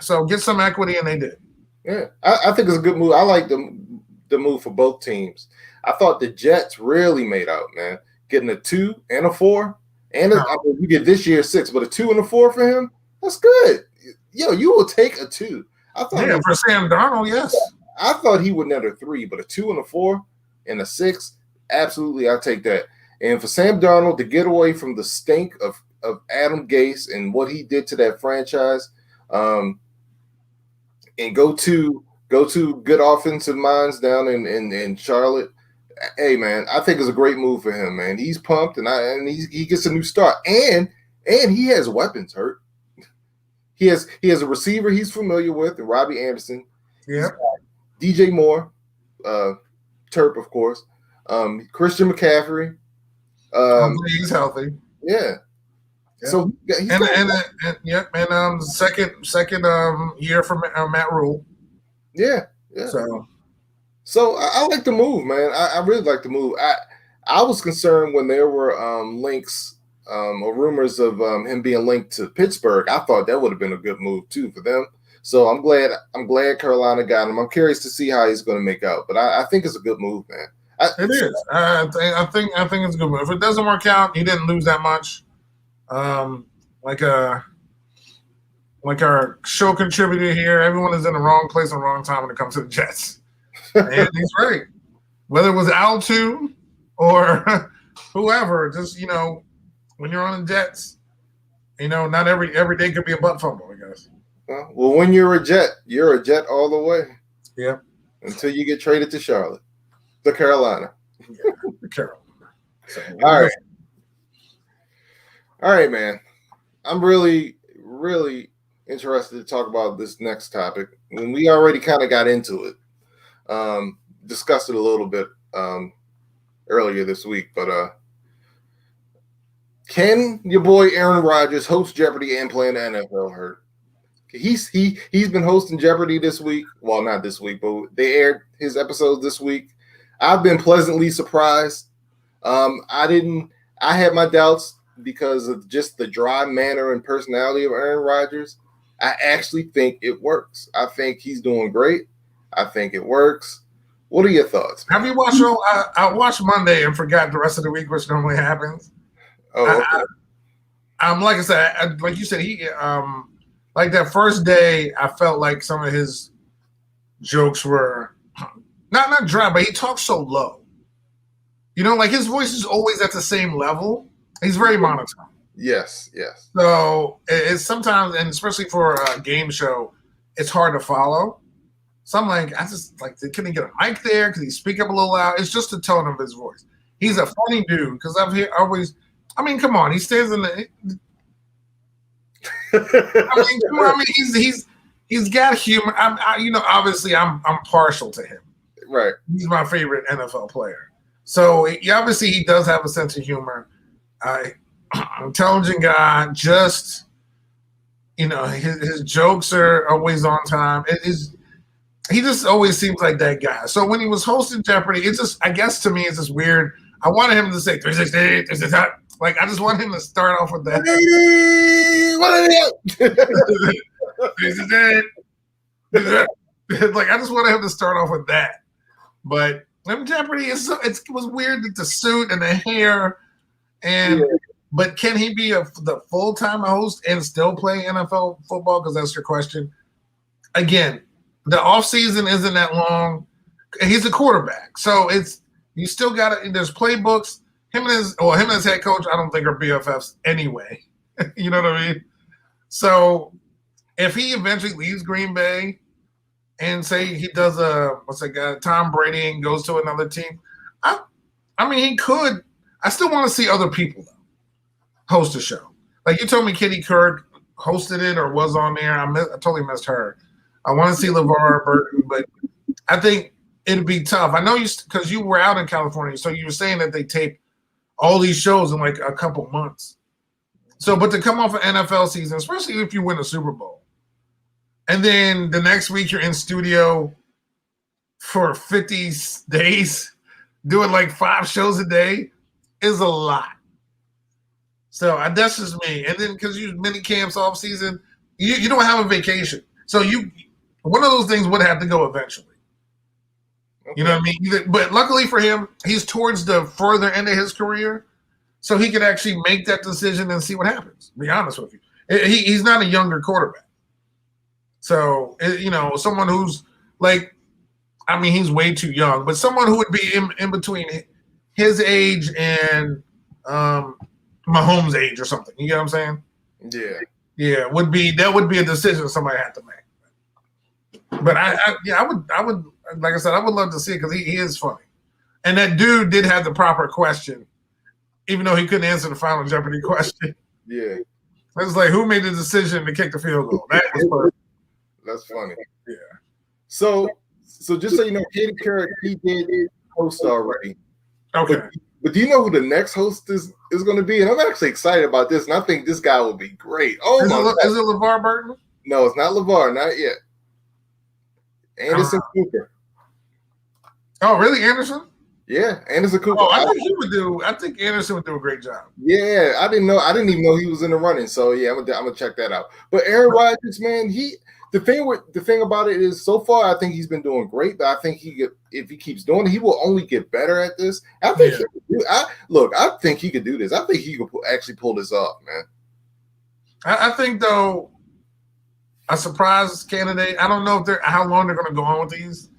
So get some equity, and they did. Yeah, I think it's a good move. I like the move for both teams. I thought the Jets really made out, man. Getting a 2 and a 4, and you get this year 6, but a 2 and a 4 for him, that's good. Yo, you will take a 2. I thought for Sam Darnold, yes. I thought he would net a 3, but a 2 and a 4 and a 6, absolutely, I'll take that. And for Sam Darnold to get away from the stink of Adam Gase and what he did to that franchise, and go to good offensive minds down in Charlotte. Hey man, I think it's a great move for him, man. He's pumped and he gets a new start. And he has weapons, Hurt. He has a receiver he's familiar with, Robbie Anderson. Yeah. DJ Moore, Terp, of course. Christian McCaffrey. He's healthy. Yeah. So second year for Matt Rule. Yeah. So I like the move, man. I really like the move. I was concerned when there were links or rumors of him being linked to Pittsburgh. I thought that would have been a good move too for them. So I'm glad Carolina got him. I'm curious to see how he's going to make out, but I think it's a good move, man. It is. I think it's a good move. If it doesn't work out, he didn't lose that much. Like our show contributor here, everyone is in the wrong place at the wrong time when it comes to the Jets. And he's right. Whether it was Altu or whoever, just when you're on the Jets, not every day could be a butt fumble, I guess. Well, when you're a Jet all the way. Yeah. Until you get traded to Charlotte, to Carolina. Yeah, Carolina. So, all right, man. I'm really, really interested to talk about this next topic. When we already kind of got into it, discussed it a little bit earlier this week, but can your boy Aaron Rodgers host Jeopardy and play in the NFL? Hurt? He's been hosting Jeopardy this week. Well, not this week, but they aired his episodes this week. I've been pleasantly surprised. I had my doubts because of just the dry manner and personality of Aaron Rodgers. I actually think it works. I think he's doing great. I think it works. What are your thoughts? Have you watched? I watched Monday and forgot the rest of the week, which normally happens. Oh, okay. Like I said, like you said, he like that first day, I felt like some of his jokes were not dry, but he talks so low. Like his voice is always at the same level. He's very monotone. Yes. So it's sometimes, and especially for a game show, it's hard to follow. So I'm like, can he get a mic there? Can he speak up a little loud? It's just the tone of his voice. He's a funny dude because come on, he stands in the. He's got humor. Obviously I'm partial to him. Right. He's my favorite NFL player. So obviously he does have a sense of humor. Intelligent guy. Just his jokes are always on time. He just always seems like that guy. So when he was hosting Jeopardy, it's just, I guess to me, it's just weird. I wanted him to say 368, 368. Like I just want him to start off with that. Like I just wanted him to start off with that. But in Jeopardy, it was weird with the suit and the hair, but can he be the full-time host and still play NFL football? Because that's your question. Again, the offseason isn't that long. He's a quarterback, so you still got it. There's playbooks. Him and his head coach, I don't think are BFFs anyway. You know what I mean? So if he eventually leaves Green Bay and say he does Tom Brady and goes to another team, I mean he could. I still want to see other people though host a show. Like you told me, Kitty Kirk hosted it or was on there. I totally missed her. I want to see LeVar Burton, but I think it'd be tough. I know you because you were out in California, so you were saying that they tape all these shows in like a couple months. So, but to come off an NFL season, especially if you win a Super Bowl, and then the next week you're in studio for 50 days, doing like 5 shows a day, is a lot. So that's just me. And then because you mini camps off season, you don't have a vacation. So one of those things would have to go eventually. Okay. You know what I mean? But luckily for him, he's towards the further end of his career, so he can actually make that decision and see what happens. To be honest with you, he's not a younger quarterback. So someone who's like, I mean, he's way too young, but someone who would be in between his age and Mahomes' age or something. You get what I'm saying? Yeah. That would be a decision somebody had to make. But I would like I said, I would love to see it because he is funny, and that dude did have the proper question, even though he couldn't answer the Final Jeopardy question. Yeah, it's like, who made the decision to kick the field goal? That was perfect. That's funny. Yeah. So just so you know, Katie Couric, he did host already. Okay. But do you know who the next host is going to be? And I'm actually excited about this, and I think this guy will be great. Oh, is it LeVar Burton? No, it's not LeVar, not yet. Anderson Cooper. Oh, really, Anderson? Yeah, Anderson Cooper. Oh, I think Anderson would do a great job. Yeah, I didn't even know he was in the running. So yeah, I'm gonna check that out. But Aaron Rodgers, man, the thing about it is, so far I think he's been doing great. But I think if he keeps doing it, he will only get better at this. I think I think he could do this. I think he could actually pull this off, man. I think though, a surprise candidate. I don't know how long they're going to go on with these.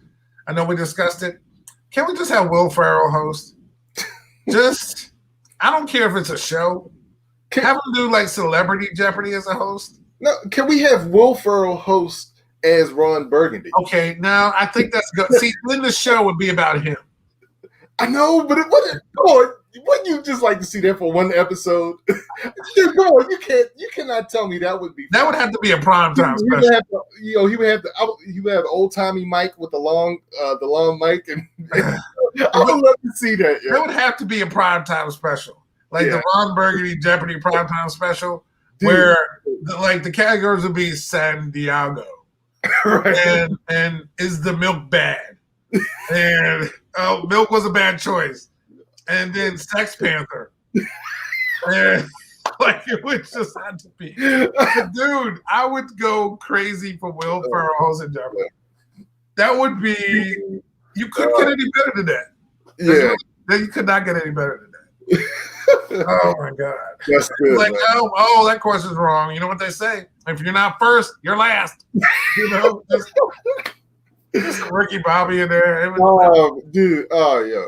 I know we discussed it. Can we just have Will Ferrell host? I don't care if it's a show. Have him do like Celebrity Jeopardy as a host. No, can we have Will Ferrell host as Ron Burgundy? Okay, now I think that's good. See, then the show would be about him. I know, but wouldn't you just like to see that for one episode? Dude, come on, you cannot tell me that would be. That would have to be a primetime special. He would have old timey Mike with the long mic, and I would love to see that. Yeah. That would have to be a primetime special, like the Ron Burgundy Jeopardy primetime special, where the categories would be San Diego, right. and is the milk bad, and milk was a bad choice. And then Sex Panther. And it would just have to be. But dude, I would go crazy for Will Ferrell and Jeopardy. That would be, you couldn't get any better than that. Yeah. You could not get any better than that. Oh my God. That's good. Like, oh, that question's wrong. You know what they say? If you're not first, you're last. Just Ricky Bobby in there. Dude. Oh, yeah.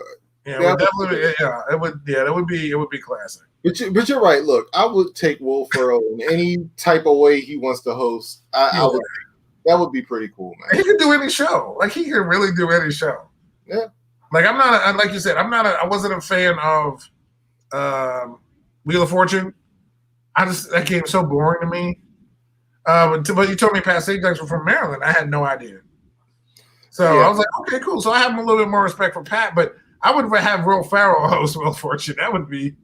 Yeah, it would be classic. But you're right. Look, I would take Will Ferrell in any type of way he wants to host. I would. That would be pretty cool, man. He could do any show. Like, he could really do any show. Yeah. Like, like you said, I wasn't a fan of Wheel of Fortune. That game's so boring to me. But you told me Pat Sajak was from Maryland. I had no idea. So I was like, okay, cool. So I have a little bit more respect for Pat, but I would have Will Ferrell host Wheel of Fortune. That would be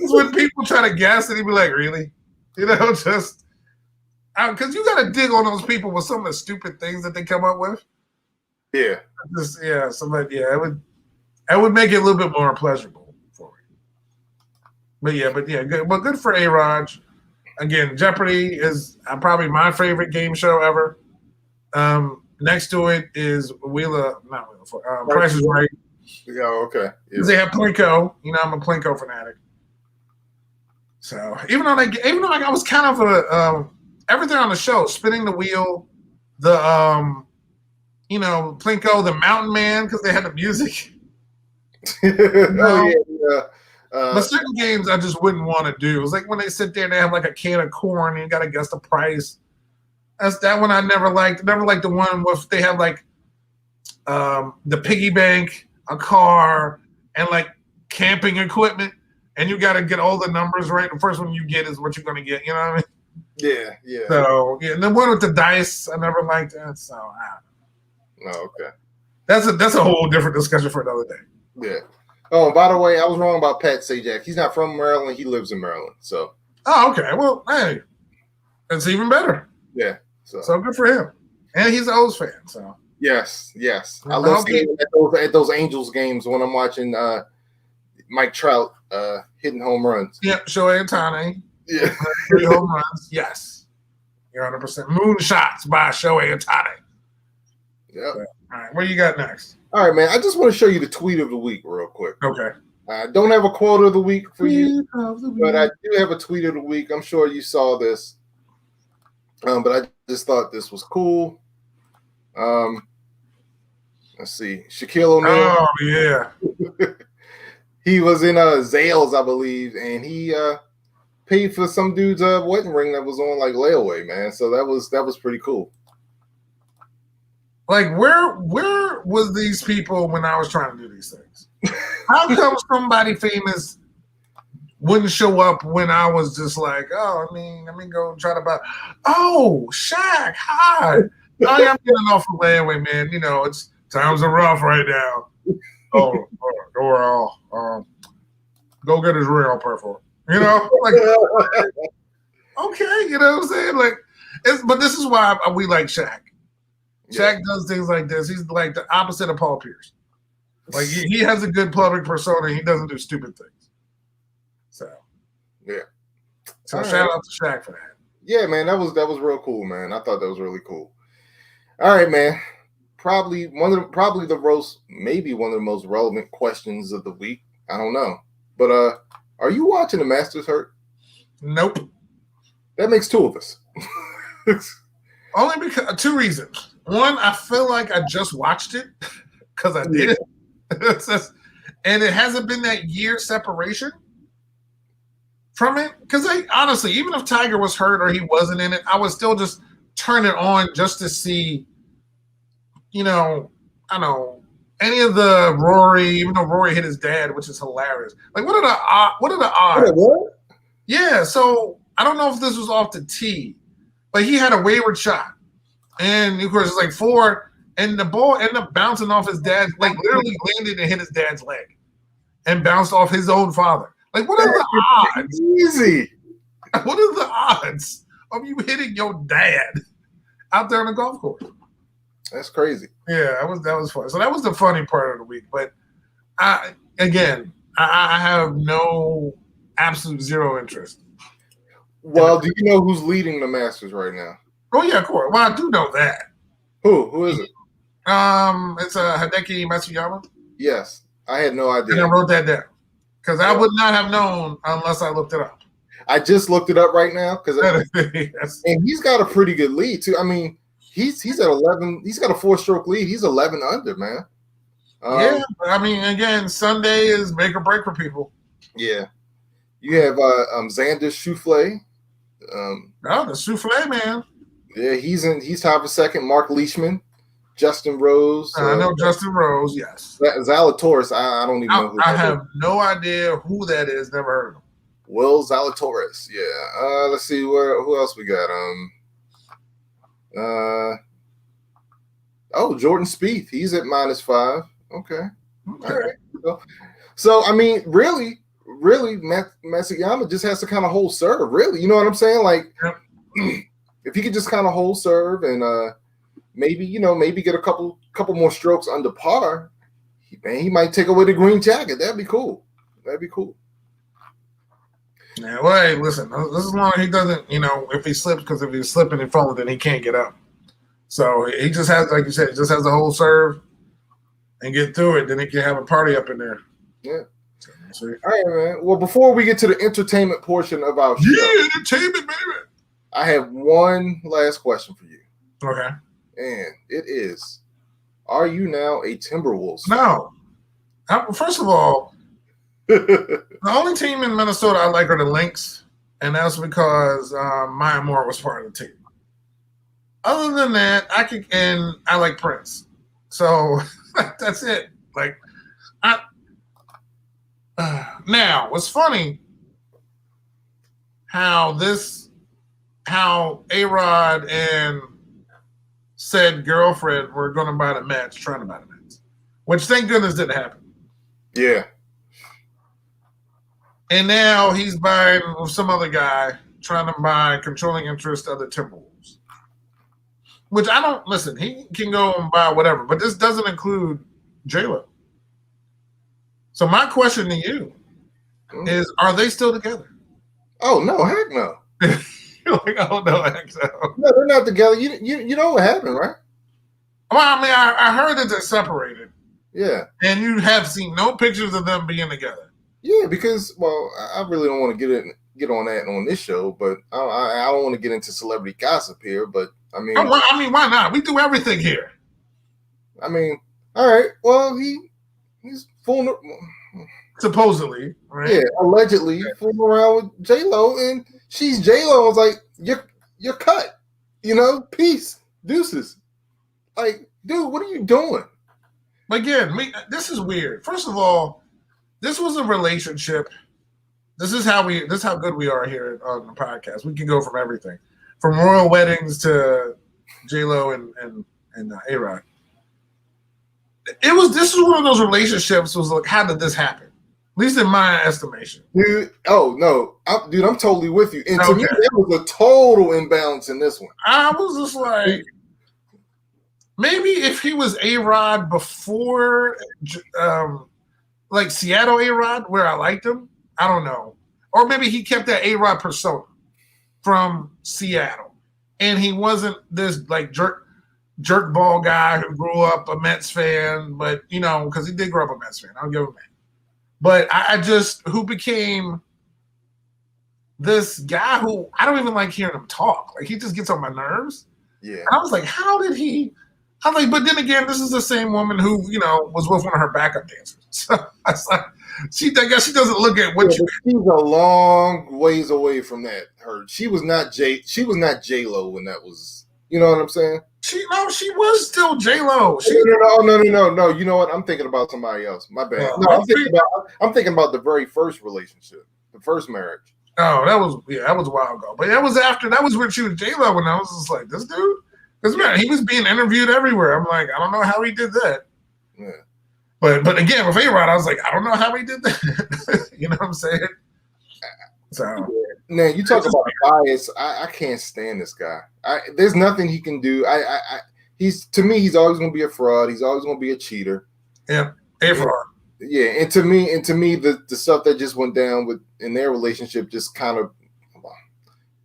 when people try to guess and he'd be like, really? Just because you got to dig on those people with some of the stupid things that they come up with. Yeah. It would make it a little bit more pleasurable for me. But good for A-Raj. Again, Jeopardy is probably my favorite game show ever. Next to it is Price is Right. Yeah, okay. Because they have Plinko. I'm a Plinko fanatic. So even though I was kind of everything on the show, spinning the wheel, the Plinko, the Mountain Man, because they had the music. But certain games I just wouldn't want to do. It's like when they sit there and they have like a can of corn and you got to guess the price. That's that one I never liked. Never liked the one where they have like the piggy bank, a car, and like camping equipment, and you got to get all the numbers right. The first one you get is what you're going to get. You know what I mean? Yeah. So and the one with the dice, I never liked that. So okay. That's a whole different discussion for another day. Yeah. Oh, and by the way, I was wrong about Pat Sajak. He's not from Maryland. He lives in Maryland. So. Oh, okay. Well, hey, it's even better. Yeah. So good for him. And he's an O's fan. So. Yes. I love seeing him at those Angels games when I'm watching Mike Trout hitting home runs. Yep. Shohei Ohtani. Yeah. Home runs. Yes. You're 100%. Moonshots by Shohei Ohtani. Yep. So, all right. What do you got next? All right, man. I just want to show you the tweet of the week real quick. Okay. I don't have a quote of the week for you, but I do have a tweet of the week. I'm sure you saw this, but I just thought this was cool. Let's see. Shaquille O'Neal. Oh, yeah. He was in Zales, I believe, and he paid for some dude's wedding ring that was on like layaway, man. So that was pretty cool. Like, where was these people when I was trying to do these things? How come somebody famous wouldn't show up when I was just like, oh, let me go try to buy. Oh, Shaq, hi. Oh, yeah, I'm getting off the layaway, man. You know, it's times are rough right now. Oh, go get his real purple. You know, like, okay, you know what I'm saying? Like, but this is why we like Shaq. Shaq does things like this. He's like the opposite of Paul Pierce. Like he has a good public persona. He doesn't do stupid things. So shout out to Shaq for that. Yeah, man, that was real cool, man. I thought that was really cool. All right, man. Probably one of the most relevant questions of the week. I don't know, but are you watching the Masters hurt? Nope. That makes two of us. Only because two reasons. One, I feel like I just watched it because I did. And it hasn't been that year separation from it. Because honestly, even if Tiger was hurt or he wasn't in it, I would still just turn it on just to see, you know, I don't know, any of the Rory, even though Rory hit his dad, which is hilarious. Like, what are the odds? What? Yeah, so I don't know if this was off the tee, but he had a wayward shot. And of course, it's like 4, and the ball ended up bouncing off his dad's, like literally landed and hit his dad's leg, and bounced off his own father. Like, what are the odds? Easy. What are the odds of you hitting your dad out there on the golf course? That's crazy. Yeah, that was fun. So that was the funny part of the week. But I have no absolute zero interest. Well, do you know who's leading the Masters right now? Oh yeah, of course. Well, I do know that. Who is it? It's Hideki Matsuyama. Yes, I had no idea. And I wrote that down because I would not have known unless I looked it up. I just looked it up right now because, Yes. And he's got a pretty good lead too. I mean, he's at 11. He's got a 4-stroke lead. He's 11 under, man. Yeah, I mean, again, Sunday is make or break for people. Yeah, you have Xander Schauffele. The souffle man. Yeah, he's tied for second. Mark Leishman, Justin Rose. I know Justin Rose. Yes. Zalatoris. I don't even know who. I have no idea who that is. Never heard of him. Will Zalatoris. Yeah. Let's see who else we got. Jordan Spieth. He's at -5. Okay. All right. So I mean, really, Matsuyama just has to kind of hold serve. Really, you know what I'm saying? Like, if he could just kind of hold serve and maybe get a couple more strokes under par, he might take away the green jacket. That'd be cool. Yeah, well, hey, listen, this is long he doesn't, if he slips, because if he's slipping and falling, then he can't get up. So he just has, like you said, just has to hold serve and get through it. Then he can have a party up in there. Yeah. All right, man. Well, before we get to the entertainment portion of our show. Yeah, entertainment, baby. I have one last question for you. Okay. And it is, are you now a Timberwolves fan? No. First of all, the only team in Minnesota I like are the Lynx, and that's because Maya Moore was part of the team. Other than that, I like Prince. So that's it. Like, now, what's funny, how A-Rod and said girlfriend were going to buy the Mets, trying to buy the Mets. which thank goodness didn't happen. Yeah. And now he's buying with some other guy trying to buy controlling interest of the Timberwolves. Which I don't listen. He can go and buy whatever, but this doesn't include J-Lo. So my question to you is: are they still together? Oh no, heck no. You're like, oh no, heck no. No, they're not together. You know what happened, right? Well, I mean, I heard that they're separated. Yeah. And you have seen no pictures of them being together. Yeah, because I really don't want to get on that on this show, but I don't want to get into celebrity gossip here. But I mean, why not? We do everything here. I mean, all right. Well, he's fooling. Supposedly, right? Yeah, allegedly fooling around with J-Lo, and she's J-Lo. I was like, you're cut. Peace, deuces. Like, dude, what are you doing? Again, this is weird. First of all, this was a relationship. This is how good we are here on the podcast. We can go from everything, from royal weddings to J-Lo and A-Rod. This was one of those relationships. Was like, how did this happen? At least in my estimation. Dude, oh no, I'm totally with you. And to me, there was a total imbalance in this one. I was just like, maybe if he was A-Rod before, like Seattle A-Rod, where I liked him, I don't know. Or maybe he kept that A-Rod persona from Seattle. And he wasn't this like jerk ball guy who grew up a Mets fan, but because he did grow up a Mets fan. I'll give him that. But who became this guy who I don't even like hearing him talk. Like, he just gets on my nerves. Yeah. And I was like, how did he? I'm like, but then again, this is the same woman who, was with one of her backup dancers. So I was like, I guess she doesn't look at what she's a long ways away from that. She was not J-Lo when that was, you know what I'm saying? She was still J-Lo. No. You know what? I'm thinking about somebody else. My bad. I'm thinking about the very first relationship, the first marriage. Oh, that was a while ago. But that was when she was J-Lo, and I was just like, this dude? Because man, he was being interviewed everywhere. I'm like, I don't know how he did that. Yeah. But again, with A-Rod, I was like, I don't know how he did that. You know what I'm saying? So now you talk about bias. I can't stand this guy. There's nothing he can do. He's always going to be a fraud. He's always going to be a cheater. Yeah, a fraud. Yeah, and to me, the stuff that just went down in their relationship just kind of.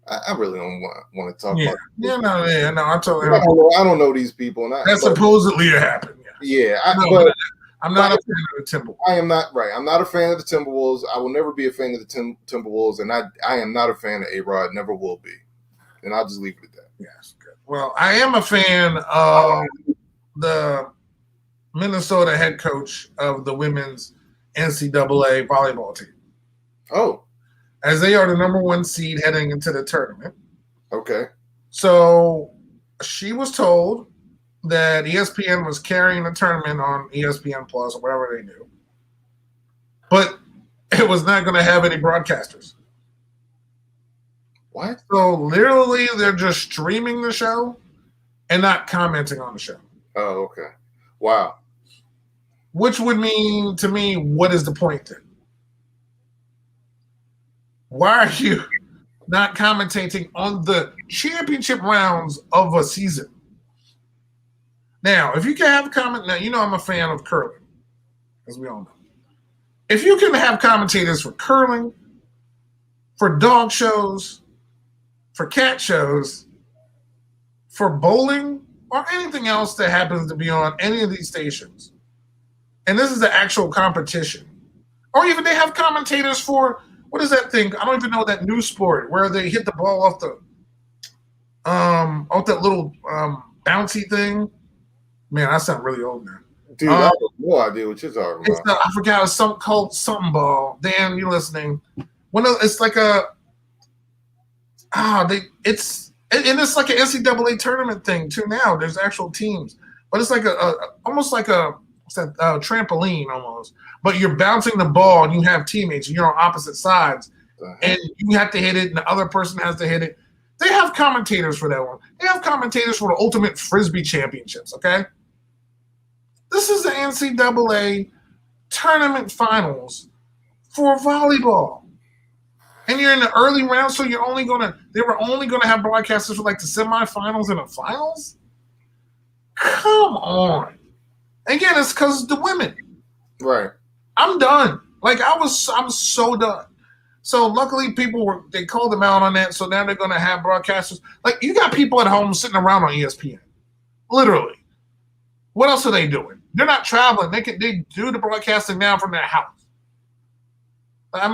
I really don't want to talk about. No, I totally. I don't know these people. Supposedly it happened. Yeah, I'm not a fan of the Timberwolves. I am not right. I'm not a fan of the Timberwolves. I will never be a fan of the Timberwolves, and I am not a fan of A-Rod. Never will be. And I'll just leave it at that. Yes, good. Well, I am a fan of the Minnesota head coach of the women's NCAA volleyball team. Oh. As they are the number 1 seed heading into the tournament. Okay. So she was told that ESPN was carrying the tournament on ESPN Plus or whatever they do. But it was not going to have any broadcasters. What? So literally they're just streaming the show and not commenting on the show. Oh, okay. Wow. Which would mean to me, what is the point then? Why are you not commentating on the championship rounds of a season? Now, if you can have comment, now I'm a fan of curling, as we all know. If you can have commentators for curling, for dog shows, for cat shows, for bowling, or anything else that happens to be on any of these stations, and this is the actual competition, or even they have commentators for, what is that thing? I don't even know that new sport where they hit the ball off that little bouncy thing. Man, I sound really old now. Dude, I have no idea what you're talking about. I forgot. It's something called something ball. Dan, you listening? It's like it's like an NCAA tournament thing too. Now there's actual teams, but it's like almost like a trampoline almost. But you're bouncing the ball and you have teammates and you're on opposite sides, and you have to hit it and the other person has to hit it. They have commentators for that one. They have commentators for the Ultimate Frisbee Championships. Okay. This is the NCAA tournament finals for volleyball. And you're in the early round, so they were only gonna have broadcasters for like the semifinals and the finals? Come on. Again, it's because of the women. Right. I'm done. Like I'm so done. So luckily they called them out on that, so now they're gonna have broadcasters. Like you got people at home sitting around on ESPN. Literally. What else are they doing? They're not traveling. They do the broadcasting now from their house. I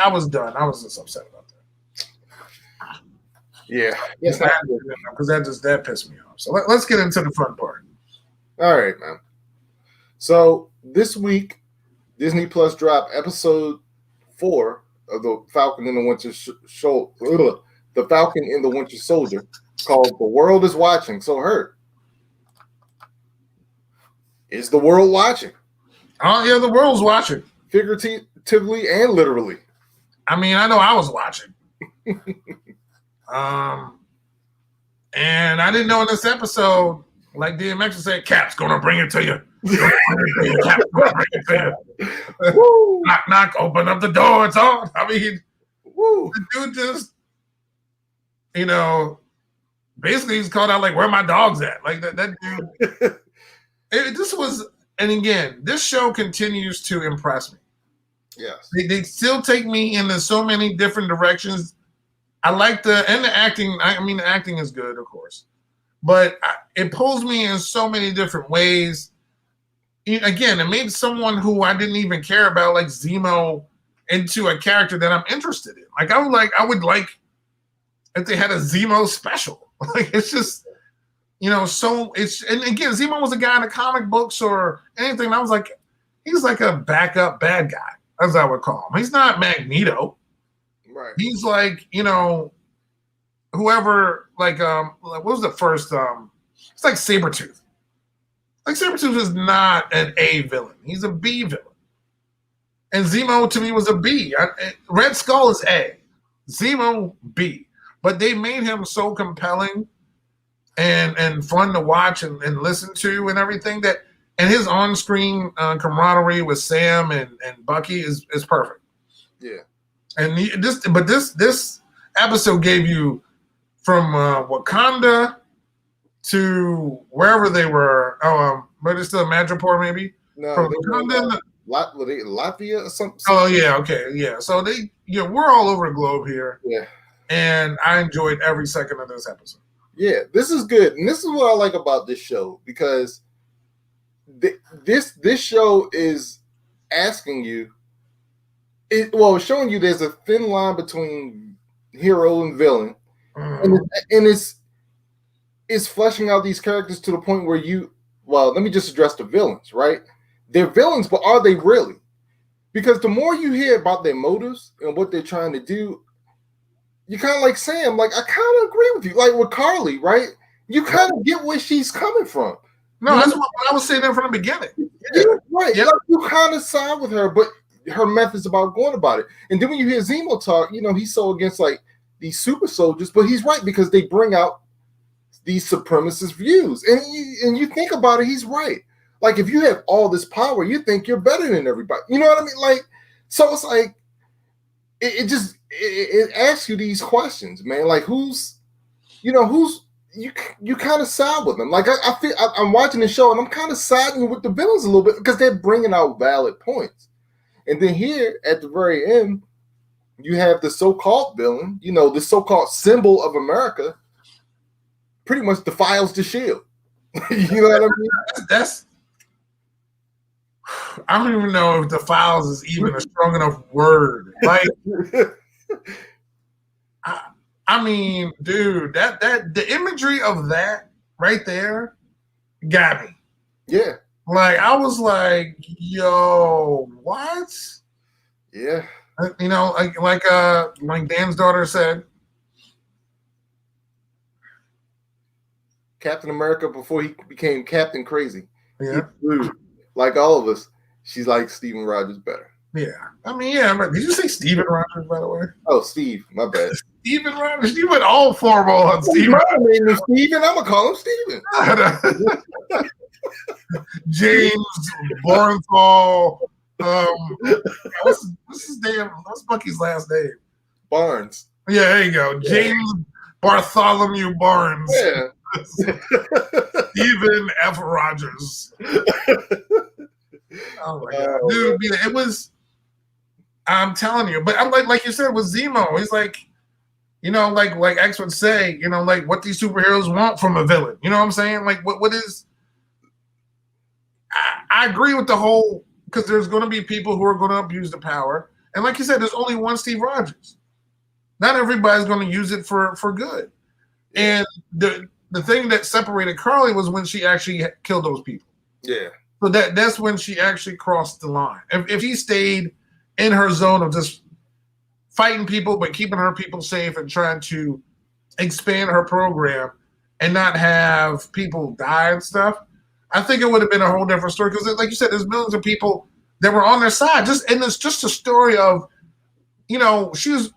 was done. I was just upset about that. Yeah. Because that pissed me off. So let's get into the fun part. All right, man. So this week, Disney Plus dropped episode 4 of the Falcon and the Winter the Falcon and the Winter Soldier, called "The World Is Watching." So, Hurt, is the world watching? Oh yeah, the world's watching. Figuratively and literally. I mean, I know I was watching. And I didn't know in this episode, like DMX would say, Cap's gonna bring it to you. Cap's gonna bring it to you. Knock, knock, open up the door, it's on. I mean, the dude just, basically he's called out like, where my dog's at? Like that dude. And again, this show continues to impress me. Yes. They still take me into so many different directions. I like the acting. I mean, the acting is good, of course, but it pulls me in so many different ways. Again, it made someone who I didn't even care about, like Zemo, into a character that I'm interested in. Like I would like if they had a Zemo special. Like it's just, so it's, and again, Zemo was a guy in the comic books or anything. And I was like, he's like a backup bad guy, as I would call him. He's not Magneto. Right. He's like, whoever, like, what was the first, it's like Sabretooth. Like, Sabretooth is not an A villain. He's a B villain. And Zemo, to me, was a B. Red Skull is A. Zemo, B. But they made him so compelling and fun to watch and listen to and everything and his on-screen camaraderie with Sam and Bucky is perfect. Yeah. And this episode gave you from Wakanda to wherever they were. But it's still Madripoor, maybe. No, from Wakanda. Latvia or something. Oh yeah, okay, yeah. So we're all over the globe here. Yeah. And I enjoyed every second of this episode. Yeah, this is good, and this is what I like about this show, because this show is asking you. Showing you there's a thin line between hero and villain, and it's fleshing out these characters to the point where let me just address the villains, right? They're villains, but are they really? Because the more you hear about their motives and what they're trying to do, you kind of like Sam, like I kind of agree with you. Like with Carly, right? You kind of get where she's coming from. No, that's what I was saying there from the beginning. Yeah, right. Yeah. Like you kind of side with her, but her methods about going about it. And then when you hear Zemo talk, he's so against like these super soldiers, but he's right, because they bring out these supremacist views. And you think about it, he's right. Like if you have all this power, you think you're better than everybody. You know what I mean? Like, so it's like it asks you these questions, man. Like who's you kind of side with them. Like I feel I'm watching the show and I'm kind of siding with the villains a little bit because they're bringing out valid points. And then here at the very end, you have the so-called villain, the so-called symbol of America, pretty much defiles the shield. You know what I mean? I don't even know if defiles is even a strong enough word. Like, I mean, dude, that the imagery of that right there got me. Yeah. Like I was like, yo, what? Yeah. Like Dan's daughter said, Captain America before he became Captain Crazy. Yeah. Like all of us, she's like Steven Rogers better. Yeah. I mean, yeah. Did you say Steven Rogers, by the way? Oh, Steve. My bad. Steven Rogers. You went all formal on Steven. My name is Steven. I'm going to call him Steven. James Barnthal. What's his name? What's Bucky's last name? Barnes. Yeah, there you go. Yeah. James Bartholomew Barnes. Yeah. Stephen F. Rogers. Oh my God. Dude, it was, I'm telling you, but I'm like you said with Zemo, he's like, like X would say, like what these superheroes want from a villain. You know what I'm saying? Like what is, I agree with the whole, because there's going to be people who are going to abuse the power. And like you said, there's only one Steve Rogers. Not everybody's going to use it for good. And the thing that separated Carly was when she actually killed those people. Yeah. So that's when she actually crossed the line. If he stayed in her zone of just fighting people but keeping her people safe and trying to expand her program and not have people die and stuff, I think it would have been a whole different story. Because like you said, there's millions of people that were on their side. And it's just a story of, she was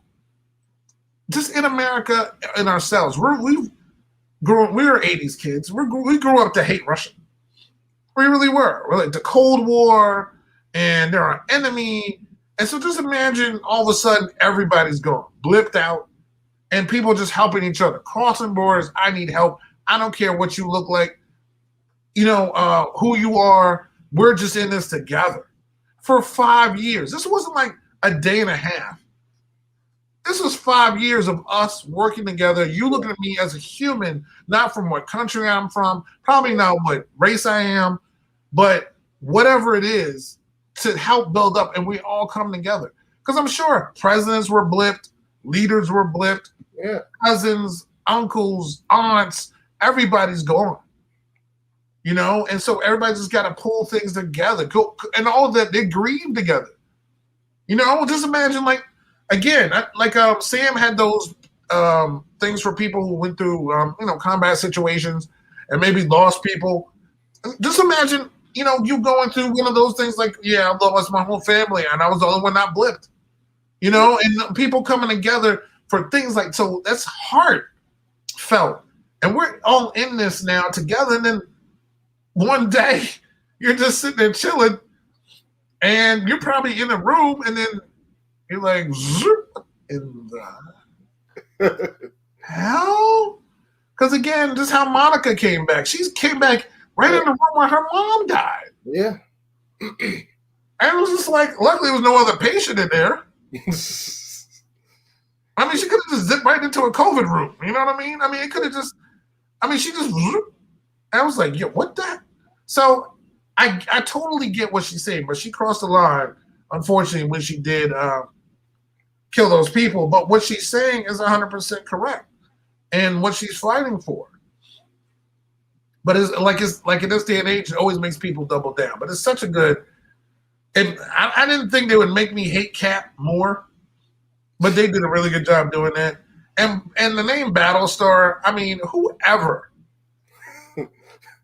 just in America and ourselves. We were 80s kids. We grew up to hate Russia. We really were. We're like the Cold War, and they're our enemy. And so just imagine all of a sudden everybody's gone, blipped out, and people just helping each other, crossing borders. I need help. I don't care what you look like, who you are. We're just in this together for 5 years. This wasn't like a day and a half. This was 5 years of us working together. You looking at me as a human, not from what country I'm from, probably not what race I am, but whatever it is to help build up, and we all come together. Because I'm sure presidents were blipped, leaders were blipped, cousins, uncles, aunts, everybody's gone. And so everybody just got to pull things together. And all of that, they grieve together. Just imagine again, Sam had those things for people who went through, combat situations and maybe lost people. Just imagine, you going through one of those things like, I lost my whole family and I was the only one not blipped, and people coming together for things like, so that's heartfelt. And we're all in this now together. And then one day you're just sitting there chilling and you're probably in a room and then you're like, in the hell? Because again, just how Monica came back. She came back right in the room where her mom died. Yeah. And it was just like, luckily there was no other patient in there. I mean, she could have just zipped right into a COVID room. You know what I mean? I mean, it could have just, she just, I was like, what the? So I totally get what she's saying, but she crossed the line, unfortunately, when she did kill those people. But what she's saying is 100% correct, and what she's fighting for. But it's like in this day and age, it always makes people double down. But it's such a good, and I didn't think they would make me hate Cap more, but they did a really good job doing that. And the name Battlestar, whoever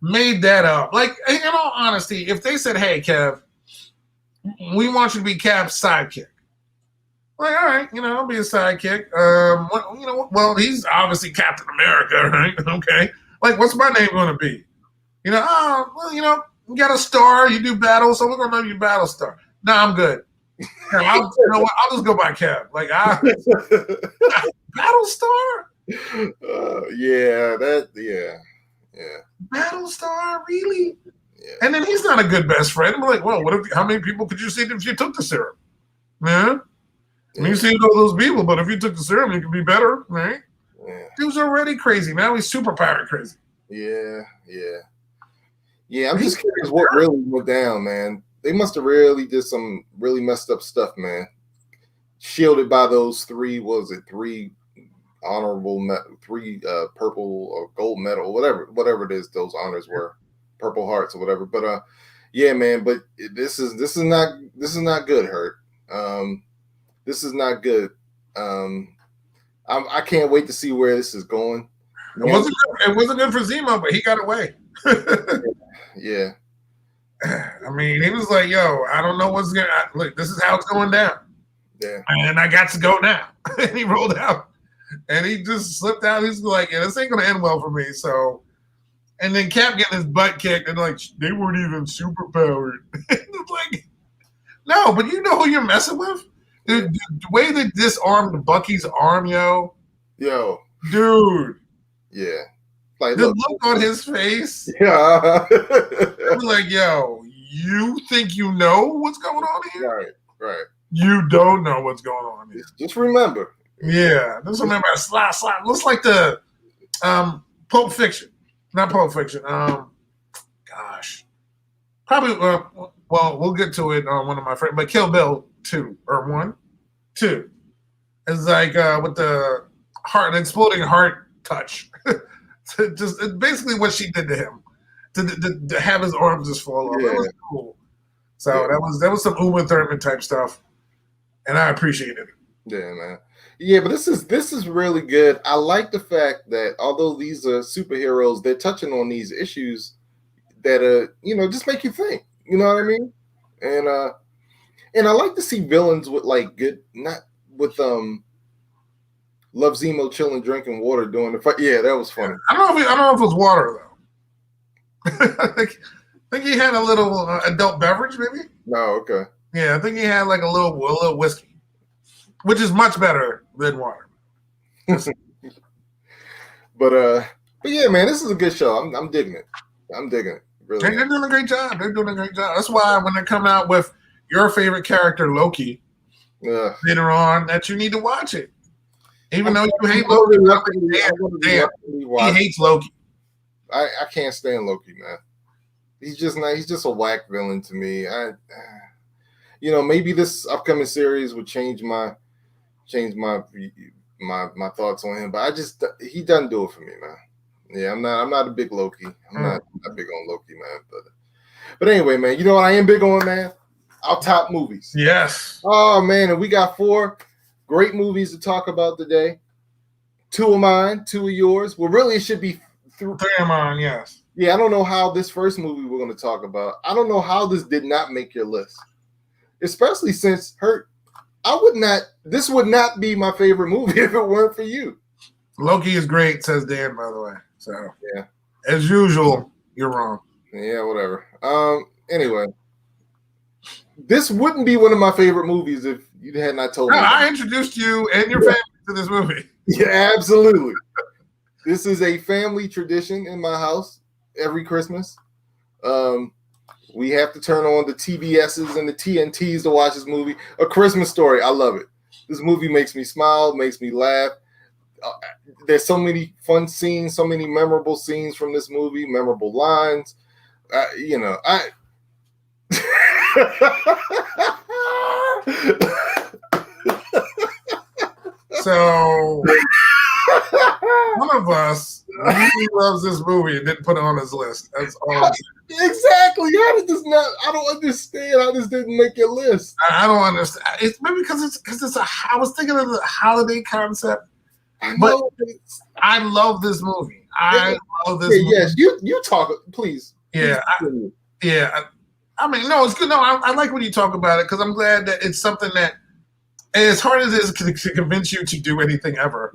made that up. Like, in all honesty, if they said, "Hey, Kev, we want you to be Cap's sidekick," like, all right, I'll be a sidekick. Well, he's obviously Captain America, right? Okay. Like, what's my name going to be? You got a star, you do battle, so we're going to know you Battlestar. No, I'm good. I'll just go by Kev. Like, Battlestar? Yeah. Battlestar, really? Yeah. And then he's not a good best friend. I'm like, well, how many people could you see if you took the serum? Man, you see all those people, but if you took the serum, you could be better, right? Yeah. He was already crazy. Now he's super pirate crazy. Yeah. I'm just curious what really went down, man. They must have really did some really messed up stuff, man. Shielded by those three honorable, three purple or gold medal, whatever it is, those honors were, Purple Hearts or whatever. But yeah, man. But this is not good, Hurt. This is not good. I can't wait to see where this is going. It wasn't good for Zemo, but he got away. Yeah. He was like, "Yo, I don't know what's gonna look. This is how it's going down." Yeah. And I got to go now. And he rolled out, and he just slipped out. He's like, "Yeah, this ain't gonna end well for me." So, And then Cap getting his butt kicked, and like they weren't even super powered. It's like, no, but you know who you're messing with. The way they disarmed Bucky's arm, yo, dude. Yeah, like the look on his face. Yeah, I'm like, yo, you think you know what's going on here? Right. You don't know what's going on here. Just remember. Yeah, just remember. Slide. Looks like the Pulp Fiction. Not Pulp Fiction. Gosh, probably. Well, we'll get to it on one of my friends, but Kill Bill 2 or 1, 2. It's like with the heart, exploding heart touch. Just basically what she did to him, to have his arms just fall off. Yeah. That was cool. So that was some Uma Thurman type stuff, and I appreciated it. Yeah, man. Yeah, but this is really good. I like the fact that although these are superheroes, they're touching on these issues that just make you think. You know what I mean? And I like to see villains with like good, not with Love Zemo chilling, drinking water, doing the fight. Yeah, that was funny. I don't know if it was water though. I think he had a little adult beverage, maybe. No, okay. Yeah, I think he had like a little whiskey, which is much better than water. But yeah, man, this is a good show. I'm digging it. Really. They're doing a great job. That's why when they come out with your favorite character, Loki, later on, that you need to watch it. Even though you hate Loki, he hates Loki. I can't stand Loki, man. He's just a whack villain to me. Maybe this upcoming series would change my thoughts on him, but he doesn't do it for me, man. Yeah, I'm not a big Loki. I'm not big on Loki, man. But anyway, man, you know what I am big on, man? Our top movies. Yes. Oh man, and we got 4 great movies to talk about today. 2 of mine, 2 of yours. Well, really, it should be 3 of mine. Yes. Yeah, I don't know how this first movie we're going to talk about. I don't know how this did not make your list, especially since this would not be my favorite movie if it weren't for you. Loki is great, says Dan, by the way. So yeah, as usual, you're wrong. Yeah, whatever. Anyway, this wouldn't be one of my favorite movies if you had not told me. I introduced you and your family to this movie. Yeah, absolutely. This is a family tradition in my house every Christmas. We have to turn on the TBSs and the TNTs to watch this movie. A Christmas Story. I love it. This movie makes me smile, makes me laugh. There's so many fun scenes, so many memorable scenes from this movie, memorable lines. So one of us really loves this movie and didn't put it on his list. That's all. Exactly. How did this not? I don't understand how this didn't make your list. I don't understand. It's maybe because it's I was thinking of the holiday concept. But I love this movie. I love this movie. Yes, you talk, please. Yeah. I mean, no, it's good. No, I like when you talk about it because I'm glad that it's something that, as hard as it is to convince you to do anything ever,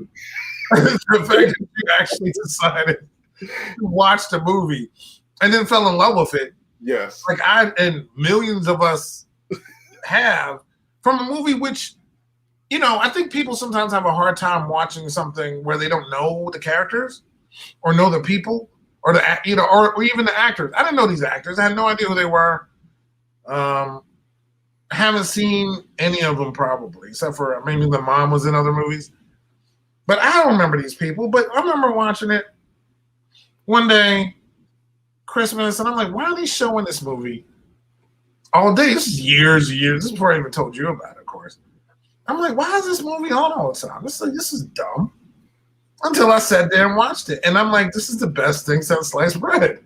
the fact that you actually decided to watch the movie and then fell in love with it. Yes. Like and millions of us have from a movie which, I think people sometimes have a hard time watching something where they don't know the characters or know the people or or even the actors. I didn't know these actors. I had no idea who they were. Haven't seen any of them probably, except for maybe the mom was in other movies. But I don't remember these people. But I remember watching it one day, Christmas, and I'm like, why are they showing this movie all day? This is years. This is before I even told you about it, of course. I'm like, why is this movie on all the time? This is dumb. Until I sat there and watched it. And I'm like, this is the best thing since sliced bread.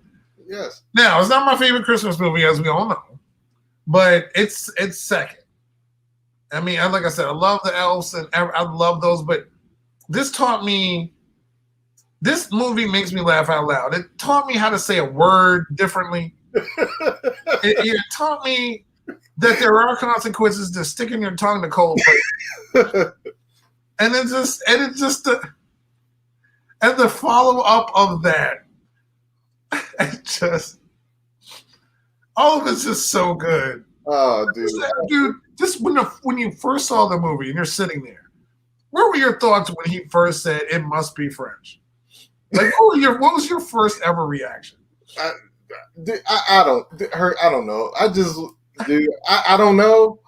Yes. Now, it's not my favorite Christmas movie, as we all know. But it's second. I mean, like I said, I love the elves and I love those. But this movie makes me laugh out loud. It taught me how to say a word differently. It taught me that there are consequences to sticking your tongue to cold places. and the follow up of that. And just all of it's just so good. Oh, dude. Dude, just when you first saw the movie and you're sitting there, what were your thoughts when he first said it must be French? Like, what was your first ever reaction? I don't know. I don't know.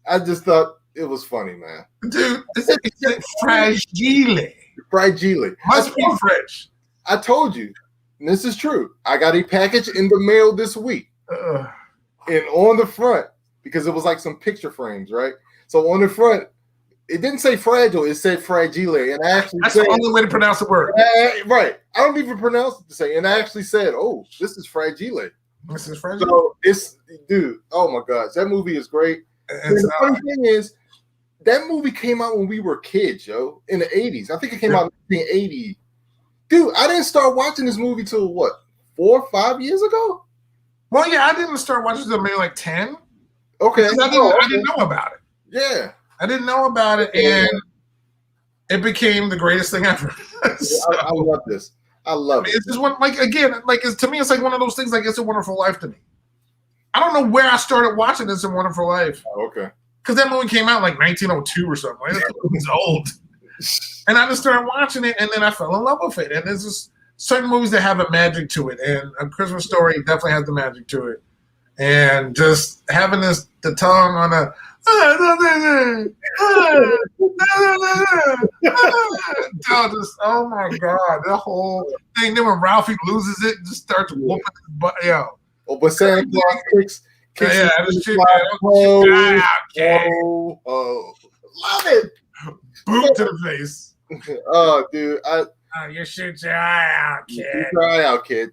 I just thought it was funny, man. Dude, it's fragile. Fragile. Must be French. I told you, and this is true. I got a package in the mail this week. And on the front, because it was like some picture frames, right? So on the front, it didn't say fragile, it said fragile. And I actually That's the only way to pronounce the word. Right. I don't even pronounce it to say. And I actually said, oh, this is fragile. This is fragile. So dude, oh my gosh, that movie is great. And the funny thing is, that movie came out when we were kids, yo, in the 80s. I think it came out in 1980. Dude, I didn't start watching this movie till what, 4 or 5 years ago? Well, yeah, I didn't start watching until maybe like 10. Okay. I didn't know about it. Yeah. I didn't know about it, and it became the greatest thing ever. So, I love this. I love it. It's just one, like, again, like, to me, it's like one of those things, like, It's a Wonderful Life to me. I don't know where I started watching It's a Wonderful Life. Oh, okay. Because that movie came out like 1902 or something. Like, it was old. And I just started watching it, and then I fell in love with it. And there's just certain movies that have a magic to it. And A Christmas Story definitely has the magic to it. And just having the tongue on a oh my God, the whole thing. Then when Ralphie loses it, just starts whooping his butt. Yo. Oh, but Santa Claus kicks this shit, love it. Boot to the face. Oh, dude, you shoot your eye out, kid. Shoot your eye out, kid.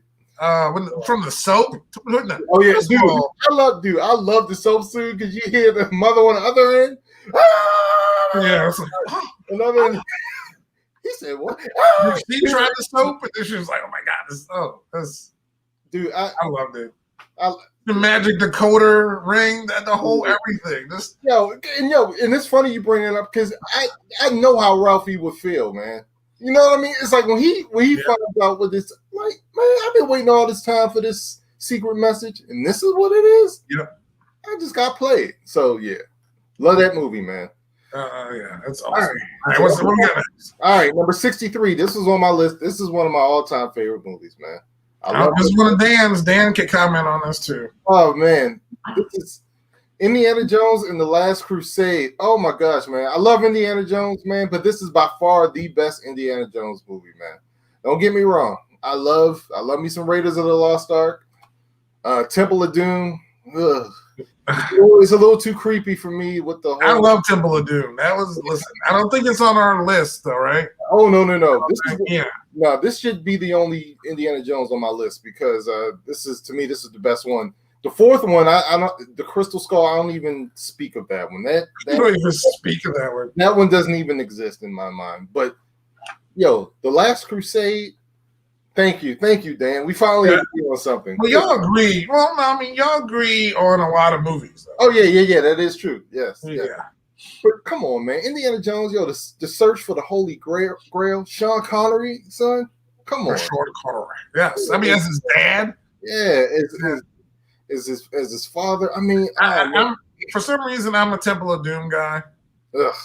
From the soap. Oh yeah, dude. I love the soap suit because you hear the mother on the other end. Yeah, it's like, another end. He said, "What?" She tried the soap, and then she was like, "Oh my God, this." Dude, I loved it. The magic decoder ring, the whole everything. And it's funny you bring it up because I know how Ralphie would feel, man. You know what I mean? It's like when he found out with this, like, man, I've been waiting all this time for this secret message, and this is what it is. Yeah, I just got played. So yeah, love that movie, man. Yeah, that's awesome. All right, what we got next? All right, number 63. This was on my list. This is one of my all-time favorite movies, man. This is one of Dan's. Dan can comment on this too. Oh man, this is Indiana Jones and the Last Crusade. Oh my gosh, man. I love Indiana Jones, man, but this is by far the best Indiana Jones movie, man. Don't get me wrong. I love me some Raiders of the Lost Ark. Temple of Doom. Ugh. It's a little too creepy for me with the whole. I love Temple of Doom. Listen, I don't think it's on our list though, right? Oh no. This should be the only Indiana Jones on my list because this is the best one. The fourth one, I don't. The Crystal Skull, I don't even speak of that one. You don't even speak of that one. That one doesn't even exist in my mind. But The Last Crusade. Thank you, Dan. We finally agree on something. Well, y'all agree. Well, I mean, y'all agree on a lot of movies. Though. Oh yeah. That is true. Yes. Yeah. But come on, man, Indiana Jones, the search for the Holy Grail, Sean Connery, son. Come on. Sean Connery. Yes. I mean, as his dad. Yeah. As his father. I mean, for some reason, I'm a Temple of Doom guy. Ugh.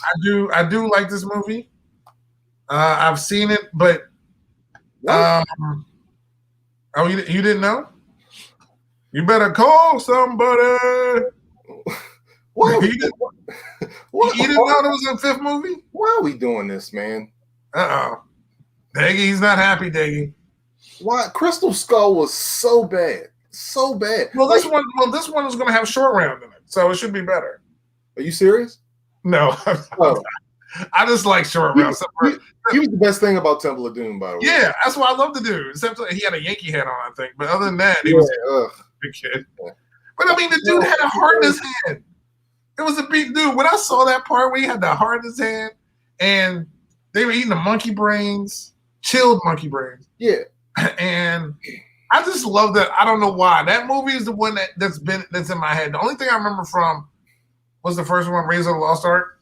I do like this movie. I've seen it, but you didn't know? You better call somebody. What? You didn't know there was a fifth movie? Why are we doing this, man? Daggy, he's not happy, Daggy. Why? Crystal Skull was so bad. So bad. Well, this one is going to have Short Round in it, so it should be better. Are you serious? No. Oh. I just like Short Round. He was the best thing about Temple of Doom, by the way. Yeah, that's what I love to do. Except he had a Yankee hat on, I think. But other than that, he was a big kid. Yeah. But I mean, the dude had a heart in his hand. It was a big dude. When I saw that part where he had the heart in his hand and they were eating the monkey brains, chilled monkey brains. Yeah. And I just love that. I don't know why. That movie is the one that's in my head. The only thing I remember from was the first one, Raiders of the Lost Ark.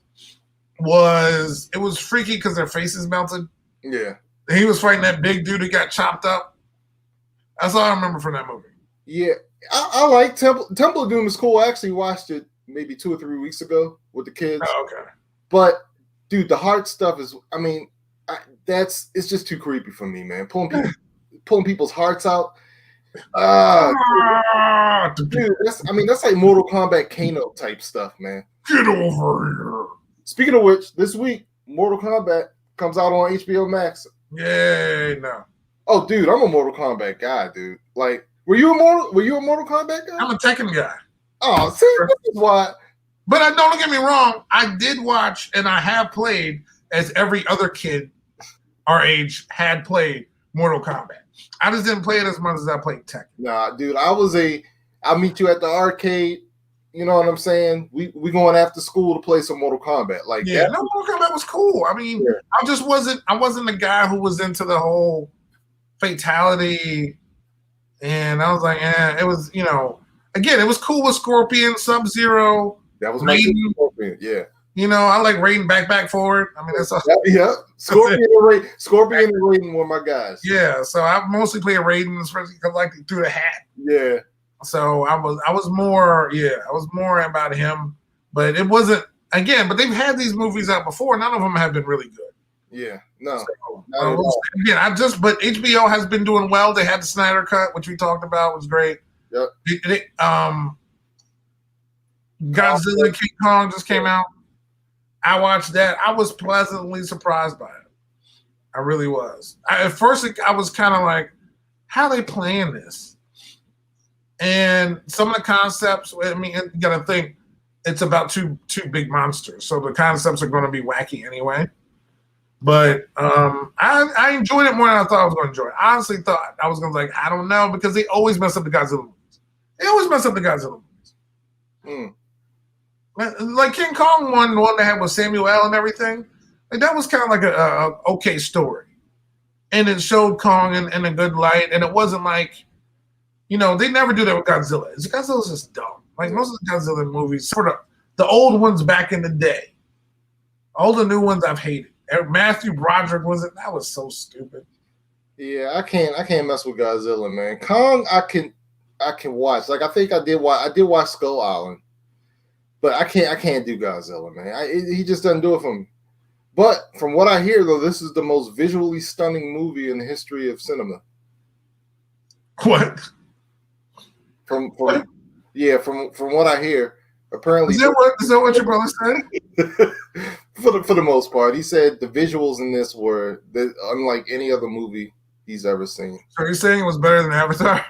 It was freaky because their faces melted. Yeah. He was fighting that big dude who got chopped up. That's all I remember from that movie. Yeah, I like Temple of Doom is cool. I actually watched it maybe 2 or 3 weeks ago with the kids. Oh, okay. But dude, the heart stuff is. I mean, it's just too creepy for me, man. Pulling people's hearts out. Dude, that's like Mortal Kombat Kano type stuff, man. Get over here. Speaking of which, this week Mortal Kombat comes out on HBO Max. Yay, no. Oh, dude, I'm a Mortal Kombat guy, dude. Like, were you a Mortal Kombat guy? I'm a Tekken guy. Oh, see, this is why. But don't get me wrong. I did watch and I have played, as every other kid our age had played, Mortal Kombat. I just didn't play it as much as I played Tekken. Nah, dude, I'll meet you at the arcade. You know what I'm saying? We going after school to play some Mortal Kombat. Like, yeah, no, Mortal Kombat was cool. I mean, yeah. I wasn't the guy who was into the whole fatality. And I was like, it was, again, it was cool with Scorpion, Sub-Zero. That was my Scorpion, yeah. I like Raiden back forward. I mean, that's yeah. Scorpion and Raiden were my guys. Yeah, so I mostly played Raiden, especially because like threw the hat. Yeah. So I was more about him, but it wasn't again. But they've had these movies out before. None of them have been really good. Yeah, no. So, again, but HBO has been doing well. They had the Snyder Cut, which we talked about, was great. Yep. Godzilla and King Kong just came out. I watched that. I was pleasantly surprised by it. I really was. At first, I was kind of like, how are they playing this? And some of the concepts, I mean, you got to think it's about two big monsters. So the concepts are going to be wacky anyway. But I enjoyed it more than I thought I was going to enjoy it. I honestly thought I was going to be like, I don't know, because they always mess up the Godzilla movies. They always mess up the Godzilla movies. Like King Kong one, the one they had with Samuel L. and everything, like that was kind of like a okay story. And it showed Kong in a good light. And it wasn't like, they never do that with Godzilla. Godzilla's just dumb. Like most of the Godzilla movies, sort of the old ones back in the day. All the new ones I've hated. Matthew Broderick that was so stupid. Yeah, I can't mess with Godzilla, man. Kong, I can watch. Like I did watch Skull Island. But I can't do Godzilla, man. He just doesn't do it for me. But from what I hear, though, this is the most visually stunning movie in the history of cinema. What? From what I hear, apparently. Is that what your brother said? for the most part, he said the visuals in this were unlike any other movie he's ever seen. So you're saying it was better than Avatar?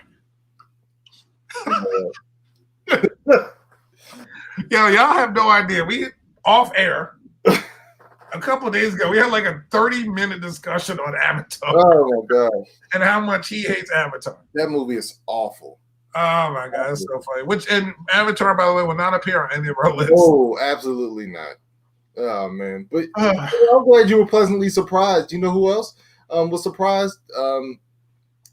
Yo, y'all have no idea. We off air a couple of days ago. We had like a 30-minute discussion on Avatar. Oh my gosh! And how much he hates Avatar. That movie is awful. Oh my god, it's so funny. And Avatar, by the way, will not appear on any of our lists. Oh, absolutely not. Oh man, but I'm glad you were pleasantly surprised. You know who else was surprised?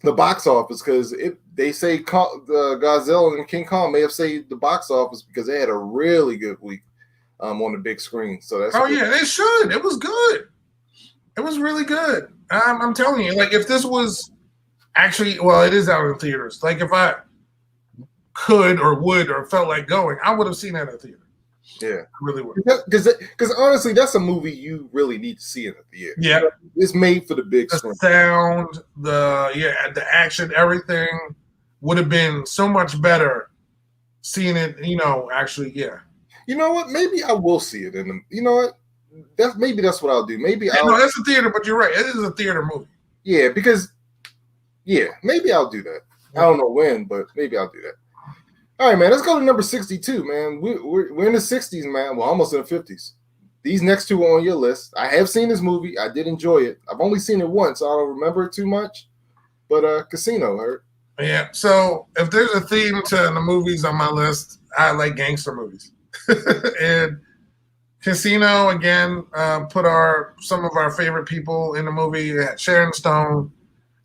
The box office, because they say Godzilla and King Kong may have saved the box office because they had a really good week on the big screen. So that's yeah, they should. It was good. It was really good. I'm telling you, like if this was actually, well, it is out in theaters. Like if I could or would or felt like going, I would have seen that in the theater. Yeah, I really would. Because honestly, that's a movie you really need to see in the theater. Yeah, it's made for the big screen. The sound, the action, everything would have been so much better seeing it. Actually, yeah. You know what? Maybe I will see it in the. You know what? That's what I'll do. Maybe that's a theater, but you're right. It is a theater movie. Yeah, because maybe I'll do that. I don't know when, but maybe I'll do that. All right, man. Let's go to number 62, man. We're in the 60s, man. Well, almost in the 50s. These next two are on your list. I have seen this movie. I did enjoy it. I've only seen it once, so I don't remember it too much. But Casino, heard. Yeah. So if there's a theme to the movies on my list, I like gangster movies. And Casino again put some of our favorite people in the movie. It had Sharon Stone,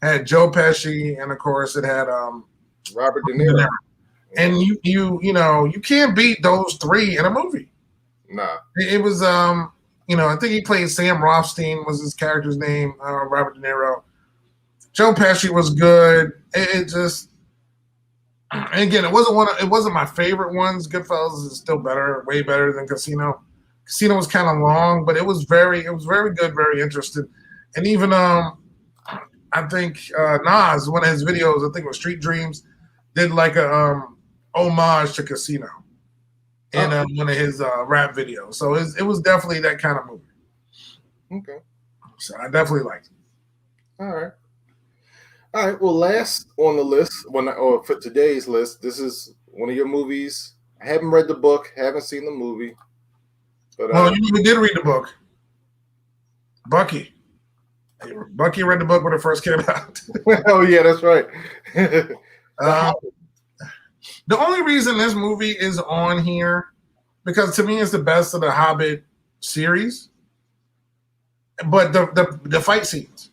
had Joe Pesci, and of course it had Robert De Niro. And you can't beat those three in a movie. Nah. It was I think he played Sam Rothstein was his character's name, Robert De Niro. Joe Pesci was good. It just, and again, it wasn't my favorite ones. Goodfellas is still better, way better than Casino. Casino was kind of long, but it was very good, very interesting. And even I think Nas, one of his videos, I think it was Street Dreams, did like a homage to Casino in one of his rap videos. So it was definitely that kind of movie. Okay. So I definitely liked it. All right. Well, last on the list, or for today's list, this is one of your movies. I haven't read the book, haven't seen the movie. But well, you even did read the book. Bucky. Bucky read the book when it first came out. Oh, yeah, that's right. The only reason this movie is on here, because to me it's the best of the Hobbit series. But the fight scenes.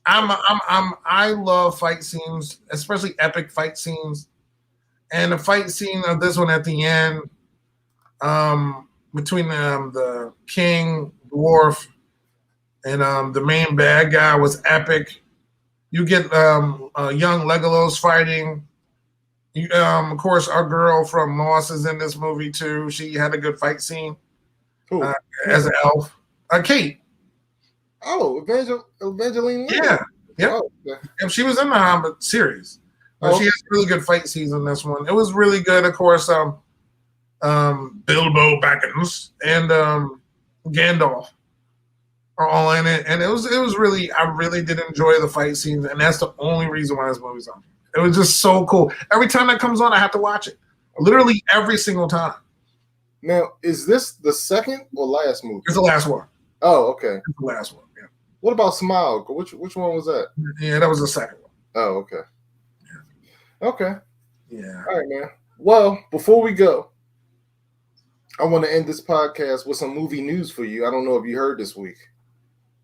I love fight scenes, especially epic fight scenes. And the fight scene of this one at the end, between the king, dwarf, and the main bad guy was epic. You get young Legolas fighting. Of course, our girl from Lost is in this movie too. She had a good fight scene as an elf. Kate. Oh, Evangeline. Yeah. Yep. Oh, okay. And she was in the Hobbit series. She has really good fight scenes in this one. It was really good. Of course, Bilbo Baggins and Gandalf are all in it, and it was really, I really did enjoy the fight scenes, and that's the only reason why this movie's on. It was just so cool. Every time that comes on, I have to watch it. Literally every single time. Now, is this the second or last movie? It's the last one. Oh, okay. It's the last one. Yeah. What about Smile? Which one was that? Yeah, that was the second one. Oh, okay. Yeah. Okay. Yeah. All right, man. Well, before we go, I want to end this podcast with some movie news for you. I don't know if you heard this week.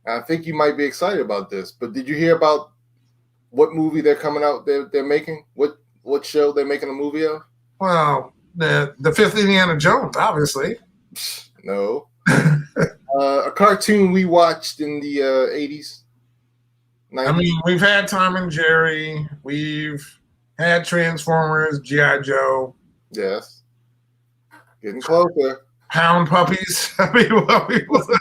I think you might be excited about this, but did you hear about what movie they're coming out? They're making what show they're making a movie of? Well, the fifth Indiana Jones, obviously. No. A cartoon we watched in the 80s. 90s. I mean, we've had Tom and Jerry. We've had Transformers, G.I. Joe. Yes. Getting closer. Hound Puppies. I mean, what was it?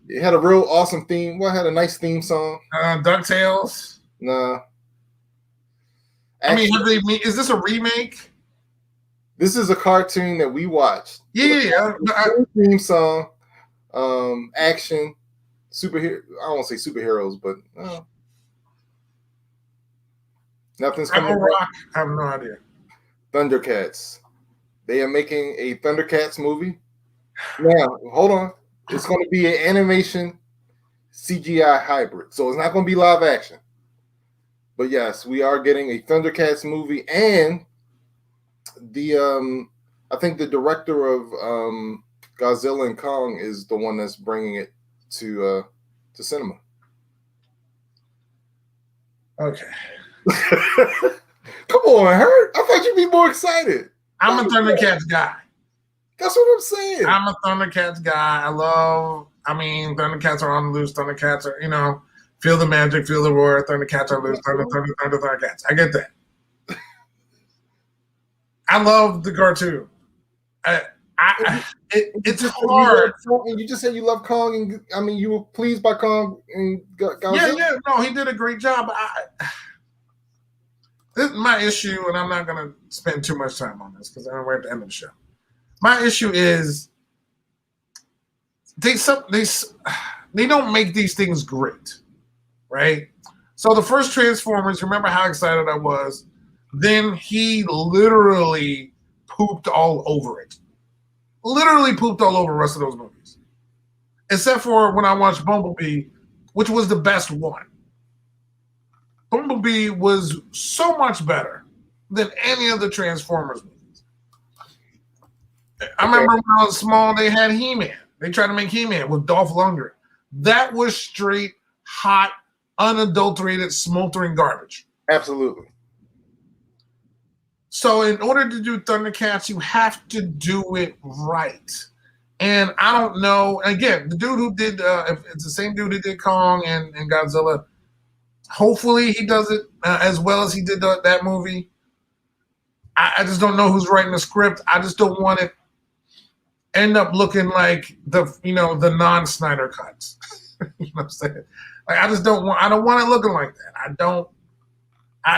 It had a real awesome theme. Well, it had a nice theme song. DuckTales. Nah. Actually, I mean, is this a remake? This is a cartoon that we watched. Yeah. Theme song, action, superhero. I don't want to say superheroes, but nothing's coming. I have no idea. Thundercats. They are making a Thundercats movie. Now, hold on. It's going to be an animation CGI hybrid. So it's not going to be live action. But yes, we are getting a Thundercats movie, and I think the director of Godzilla and Kong is the one that's bringing it to cinema. Okay. Come on, Hurt. I thought you'd be more excited. I'm a Thundercats guy. That's what I'm saying. I'm a Thundercats guy. Thundercats are on the loose. Thundercats are, feel the magic, feel the roar. Thundercats are loose. Thundercats. I get that. I love the cartoon. It's hard. You just said you love Kong, and you were pleased by Kong and Godzilla. Yeah. No, he did a great job. This is my issue, and I'm not going to spend too much time on this because we're at the end of the show. My issue is they don't make these things great, right? So the first Transformers, remember how excited I was? Then he literally pooped all over it. Literally pooped all over the rest of those movies. Except for when I watched Bumblebee, which was the best one. Bumblebee was so much better than any of the Transformers movies. I remember when I was small, they had He-Man. They tried to make He-Man with Dolph Lundgren. That was straight, hot, unadulterated, smoldering garbage. Absolutely. So in order to do Thundercats, you have to do it right. And I don't know. Again, the dude who did, if it's the same dude who did Kong and Godzilla, hopefully he does it as well as he did that movie. I just don't know who's writing the script. I just don't want it end up looking like the non-Snyder cuts. You know what I'm saying? Like I don't want it looking like that.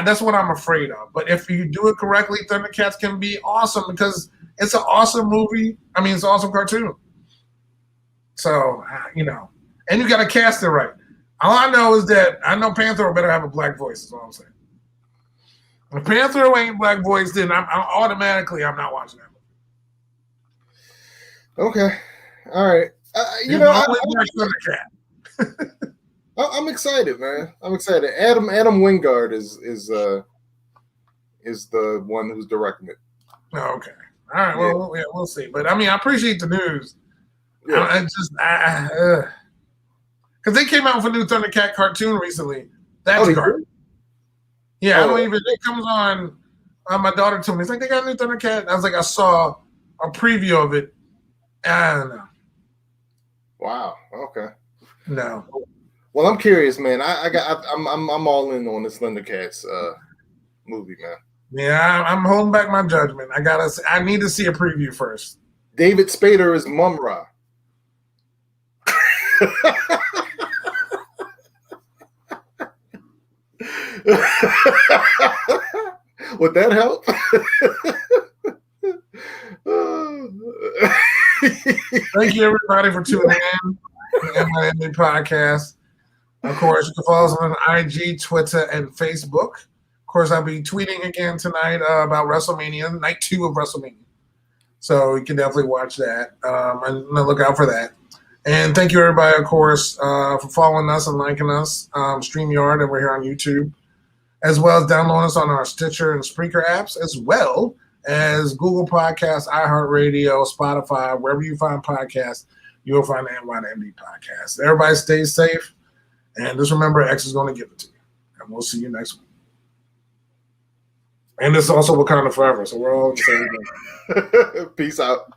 That's what I'm afraid of. But if you do it correctly, Thundercats can be awesome because it's an awesome movie. I mean, it's an awesome cartoon. So, and you got to cast it right. All I know is that I know Panther better have a black voice, is all I'm saying. If Panther ain't black voice, then I'm automatically not watching that movie. Okay. All right. I'm excited, man. I'm excited. Adam Wingard is the one who's directing it. Oh, okay. All right. Yeah. Well, we'll see. But I mean, I appreciate the news. Yeah. Because they came out with a new Thundercat cartoon recently. That's garbage. Yeah, I don't even. It comes on. My daughter told me it's like they got a new Thundercat. I was like, I saw a preview of it. I don't know. Wow. Okay. No. Well, I'm curious, man. I'm all in on this Thundercats movie, man. Yeah, I'm holding back my judgment. I need to see a preview first. David Spader is Mumra. Would that help? Thank you, everybody, for tuning in to the MIA podcast. Of course, you can follow us on IG, Twitter, and Facebook. Of course, I'll be tweeting again tonight about WrestleMania, night 2 of WrestleMania. So you can definitely watch that and look out for that. And thank you, everybody, of course, for following us and liking us, StreamYard, and we're here on YouTube, as well as downloading us on our Stitcher and Spreaker apps, as well as Google Podcasts, iHeartRadio, Spotify, wherever you find podcasts, you'll find the NYMD podcast. Everybody stay safe, and just remember, X is going to give it to you. And we'll see you next week. And it's also Wakanda Forever, so we're all the same thing. Peace out.